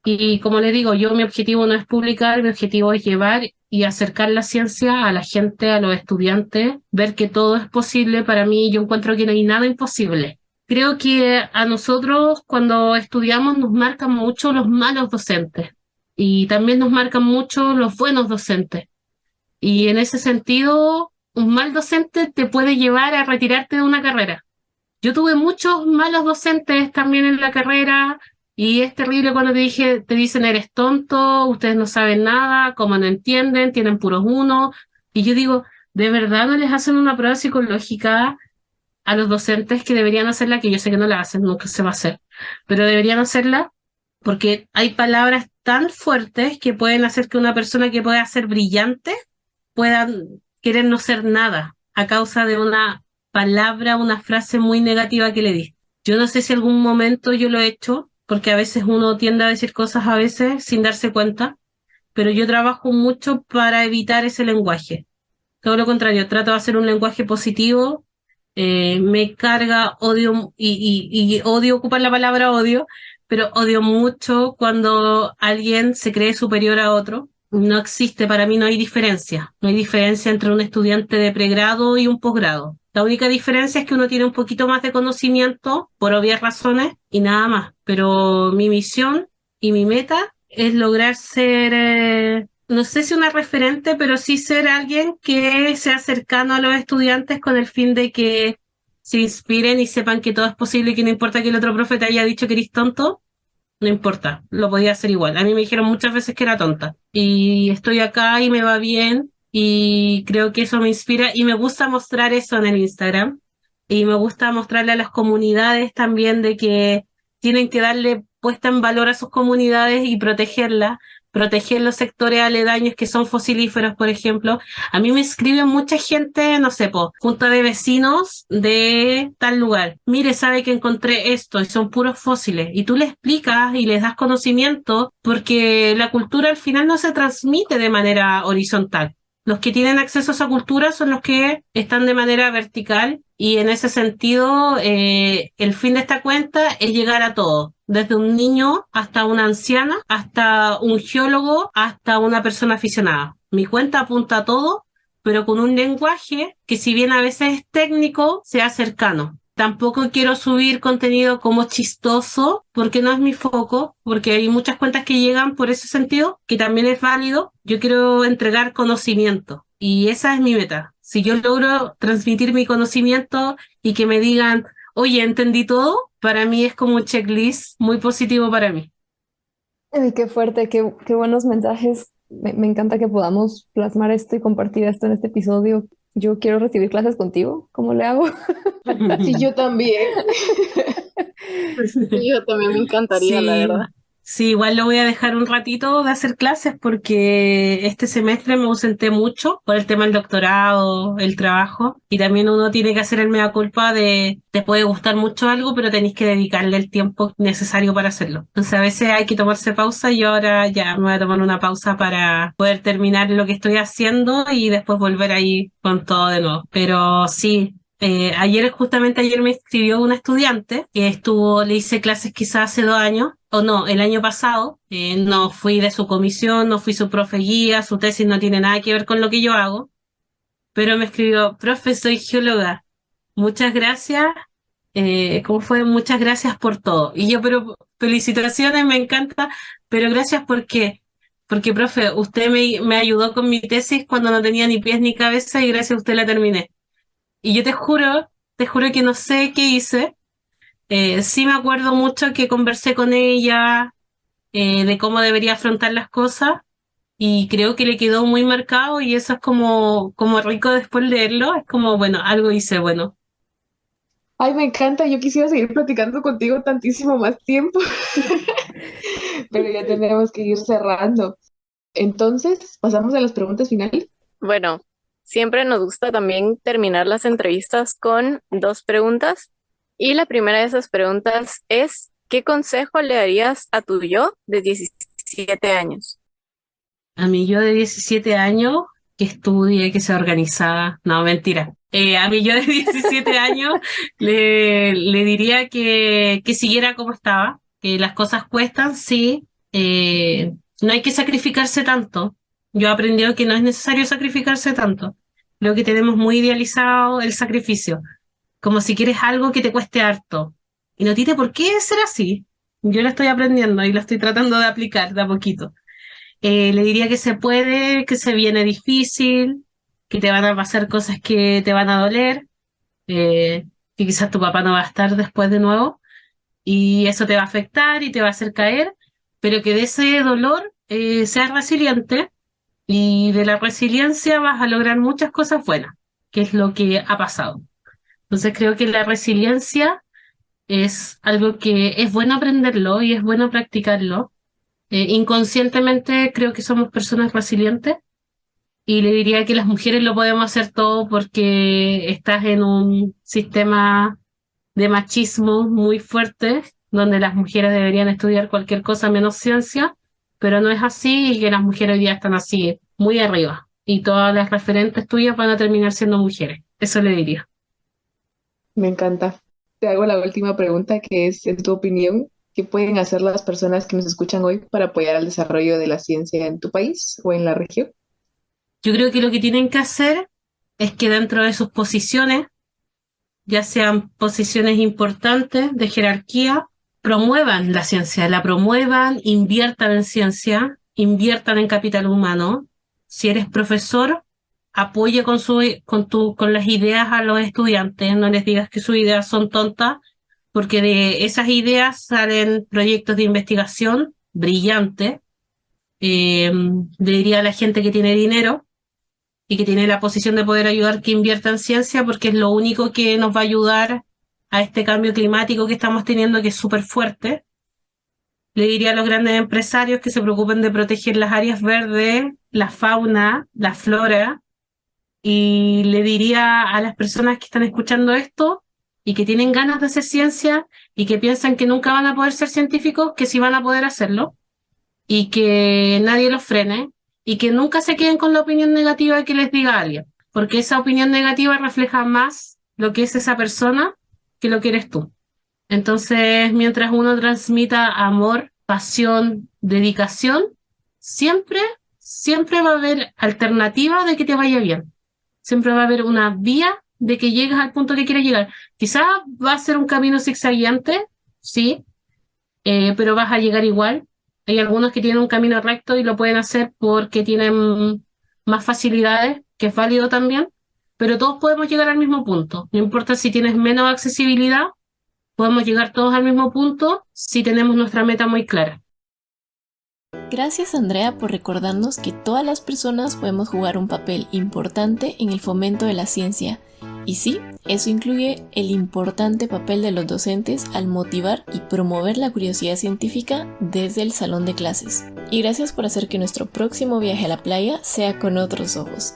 [SPEAKER 6] Y como les digo, mi objetivo no es publicar, mi objetivo es llevar y acercar la ciencia a la gente, a los estudiantes, ver que todo es posible. Para mí, yo encuentro que no hay nada imposible. Creo que a nosotros cuando estudiamos nos marcan mucho los malos docentes y también nos marcan mucho los buenos docentes. Y en ese sentido, un mal docente te puede llevar a retirarte de una carrera. Yo tuve muchos malos docentes también en la carrera y es terrible cuando te dicen eres tonto, ustedes no saben nada, como no entienden, tienen puros unos. Y yo digo, ¿de verdad no les hacen una prueba psicológica a los docentes que deberían hacerla? Que yo sé que no la hacen, nunca se va a hacer, pero deberían hacerla porque hay palabras tan fuertes que pueden hacer que una persona que pueda ser brillante pueda querer no ser nada a causa de una palabra, una frase muy negativa que le di. Yo no sé si algún momento yo lo he hecho, porque a veces uno tiende a decir cosas a veces sin darse cuenta, pero yo trabajo mucho para evitar ese lenguaje. Todo lo contrario, trato de hacer un lenguaje positivo, me carga odio y odio ocupar la palabra odio, pero odio mucho cuando alguien se cree superior a otro. No existe, para mí no hay diferencia. No hay diferencia entre un estudiante de pregrado y un posgrado. La única diferencia es que uno tiene un poquito más de conocimiento, por obvias razones, y nada más. Pero mi misión y mi meta es lograr ser, no sé si una referente, pero sí ser alguien que sea cercano a los estudiantes con el fin de que se inspiren y sepan que todo es posible y que no importa que el otro profe te haya dicho que eres tonto, no importa, lo podía hacer igual. A mí me dijeron muchas veces que era tonta y estoy acá y me va bien y creo que eso me inspira y me gusta mostrar eso en el Instagram y me gusta mostrarle a las comunidades también de que tienen que darle puesta en valor a sus comunidades y protegerlas, proteger los sectores aledaños que son fosilíferos, por ejemplo. A mí me escribe mucha gente, no sé, junta de vecinos de tal lugar. Mire, sabe que encontré esto y son puros fósiles. Y tú le explicas y les das conocimiento porque la cultura al final no se transmite de manera horizontal. Los que tienen acceso a esa cultura son los que están de manera vertical y en ese sentido el fin de esta cuenta es llegar a todos, desde un niño hasta una anciana, hasta un geólogo, hasta una persona aficionada. Mi cuenta apunta a todo, pero con un lenguaje que si bien a veces es técnico, sea cercano. Tampoco quiero subir contenido como chistoso, porque no es mi foco, porque hay muchas cuentas que llegan por ese sentido, que también es válido. Yo quiero entregar conocimiento y esa es mi meta. Si yo logro transmitir mi conocimiento y que me digan, oye, entendí todo, para mí es como un checklist muy positivo para mí.
[SPEAKER 4] Ay, qué fuerte, qué buenos mensajes. Me encanta que podamos plasmar esto y compartir esto en este episodio. Yo quiero recibir clases contigo. ¿Cómo le hago?
[SPEAKER 5] Sí, yo también.
[SPEAKER 3] Sí, yo también me encantaría, la
[SPEAKER 6] Sí,
[SPEAKER 3] verdad.
[SPEAKER 6] sí, igual lo voy a dejar un ratito de hacer clases porque este semestre me ausenté mucho por el tema del doctorado, el trabajo, y también uno tiene que hacer el mea culpa de te puede gustar mucho algo, pero tenéis que dedicarle el tiempo necesario para hacerlo. Entonces a veces hay que tomarse pausa y yo ahora ya me voy a tomar una pausa para poder terminar lo que estoy haciendo y después volver ahí con todo de nuevo. Pero sí. Justamente ayer me escribió una estudiante que le hice clases quizás hace 2 años, o no, el año pasado, no fui de su comisión, no fui su profe guía, su tesis no tiene nada que ver con lo que yo hago, pero me escribió, profe, soy geóloga, muchas gracias, ¿cómo fue? Muchas gracias por todo. Y yo, pero felicitaciones, me encanta, pero gracias porque porque, profe, usted me ayudó con mi tesis cuando no tenía ni pies ni cabeza y gracias a usted la terminé. Y yo te juro que no sé qué hice. Sí me acuerdo mucho que conversé con ella de cómo debería afrontar las cosas y creo que le quedó muy marcado y eso es como rico después leerlo. Es como, bueno, algo hice bueno.
[SPEAKER 5] Ay, me encanta, yo quisiera seguir platicando contigo tantísimo más tiempo, pero ya tenemos que ir cerrando. Entonces, pasamos a las preguntas finales.
[SPEAKER 3] Bueno, siempre nos gusta también terminar las entrevistas con 2 preguntas. Y la primera de esas preguntas es, ¿qué consejo le darías a tu yo de 17 años?
[SPEAKER 6] A mi yo de 17 años, que estudie, que sea organizada. No, mentira. A mi yo de 17 años le diría que siguiera como estaba, que las cosas cuestan, sí. No hay que sacrificarse tanto. Yo he aprendido que no es necesario sacrificarse tanto. Creo que tenemos muy idealizado el sacrificio, como si quieres algo que te cueste harto. Y no tiene por qué ser así. Yo lo estoy aprendiendo y lo estoy tratando de aplicar de a poquito. Le diría que se puede, que se viene difícil, que te van a pasar cosas que te van a doler, que quizás tu papá no va a estar después de nuevo y eso te va a afectar y te va a hacer caer, pero que de ese dolor seas resiliente y de la resiliencia vas a lograr muchas cosas buenas, que es lo que ha pasado. Entonces creo que la resiliencia es algo que es bueno aprenderlo y es bueno practicarlo. Inconscientemente creo que somos personas resilientes y le diría que las mujeres lo podemos hacer todo porque estás en un sistema de machismo muy fuerte donde las mujeres deberían estudiar cualquier cosa menos ciencia, pero no es así y que las mujeres hoy día están así, muy arriba y todas las referentes tuyas van a terminar siendo mujeres. Eso le diría.
[SPEAKER 5] Me encanta. Te hago la última pregunta, que es, en tu opinión, ¿qué pueden hacer las personas que nos escuchan hoy para apoyar al desarrollo de la ciencia en tu país o en la región?
[SPEAKER 6] Yo creo que lo que tienen que hacer es que dentro de sus posiciones, ya sean posiciones importantes de jerarquía, promuevan la ciencia, la promuevan, inviertan en ciencia, inviertan en capital humano. Si eres profesor, apoya con las ideas a los estudiantes, no les digas que sus ideas son tontas, porque de esas ideas salen proyectos de investigación brillantes. Le diría a la gente que tiene dinero y que tiene la posición de poder ayudar que invierta en ciencia, porque es lo único que nos va a ayudar a este cambio climático que estamos teniendo, que es súper fuerte. Le diría a los grandes empresarios que se preocupen de proteger las áreas verdes, la fauna, la flora, y le diría a las personas que están escuchando esto y que tienen ganas de hacer ciencia y que piensan que nunca van a poder ser científicos, que sí van a poder hacerlo y que nadie los frene y que nunca se queden con la opinión negativa que les diga alguien, porque esa opinión negativa refleja más lo que es esa persona que lo que eres tú. Entonces, mientras uno transmita amor, pasión, dedicación, siempre, siempre va a haber alternativa de que te vaya bien. Siempre va a haber una vía de que llegues al punto que quieres llegar. Quizás va a ser un camino zigzagueante, sí, pero vas a llegar igual. Hay algunos que tienen un camino recto y lo pueden hacer porque tienen más facilidades, que es válido también, pero todos podemos llegar al mismo punto. No importa si tienes menos accesibilidad, podemos llegar todos al mismo punto si tenemos nuestra meta muy clara.
[SPEAKER 1] Gracias, Andrea, por recordarnos que todas las personas podemos jugar un papel importante en el fomento de la ciencia. Y sí, eso incluye el importante papel de los docentes al motivar y promover la curiosidad científica desde el salón de clases. Y gracias por hacer que nuestro próximo viaje a la playa sea con otros ojos.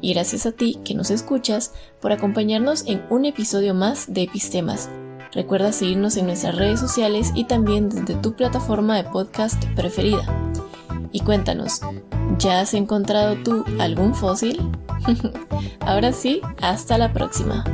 [SPEAKER 1] Y gracias a ti, que nos escuchas, por acompañarnos en un episodio más de Epistemas. Recuerda seguirnos en nuestras redes sociales y también desde tu plataforma de podcast preferida. Y cuéntanos, ¿ya has encontrado tú algún fósil? Ahora sí, hasta la próxima.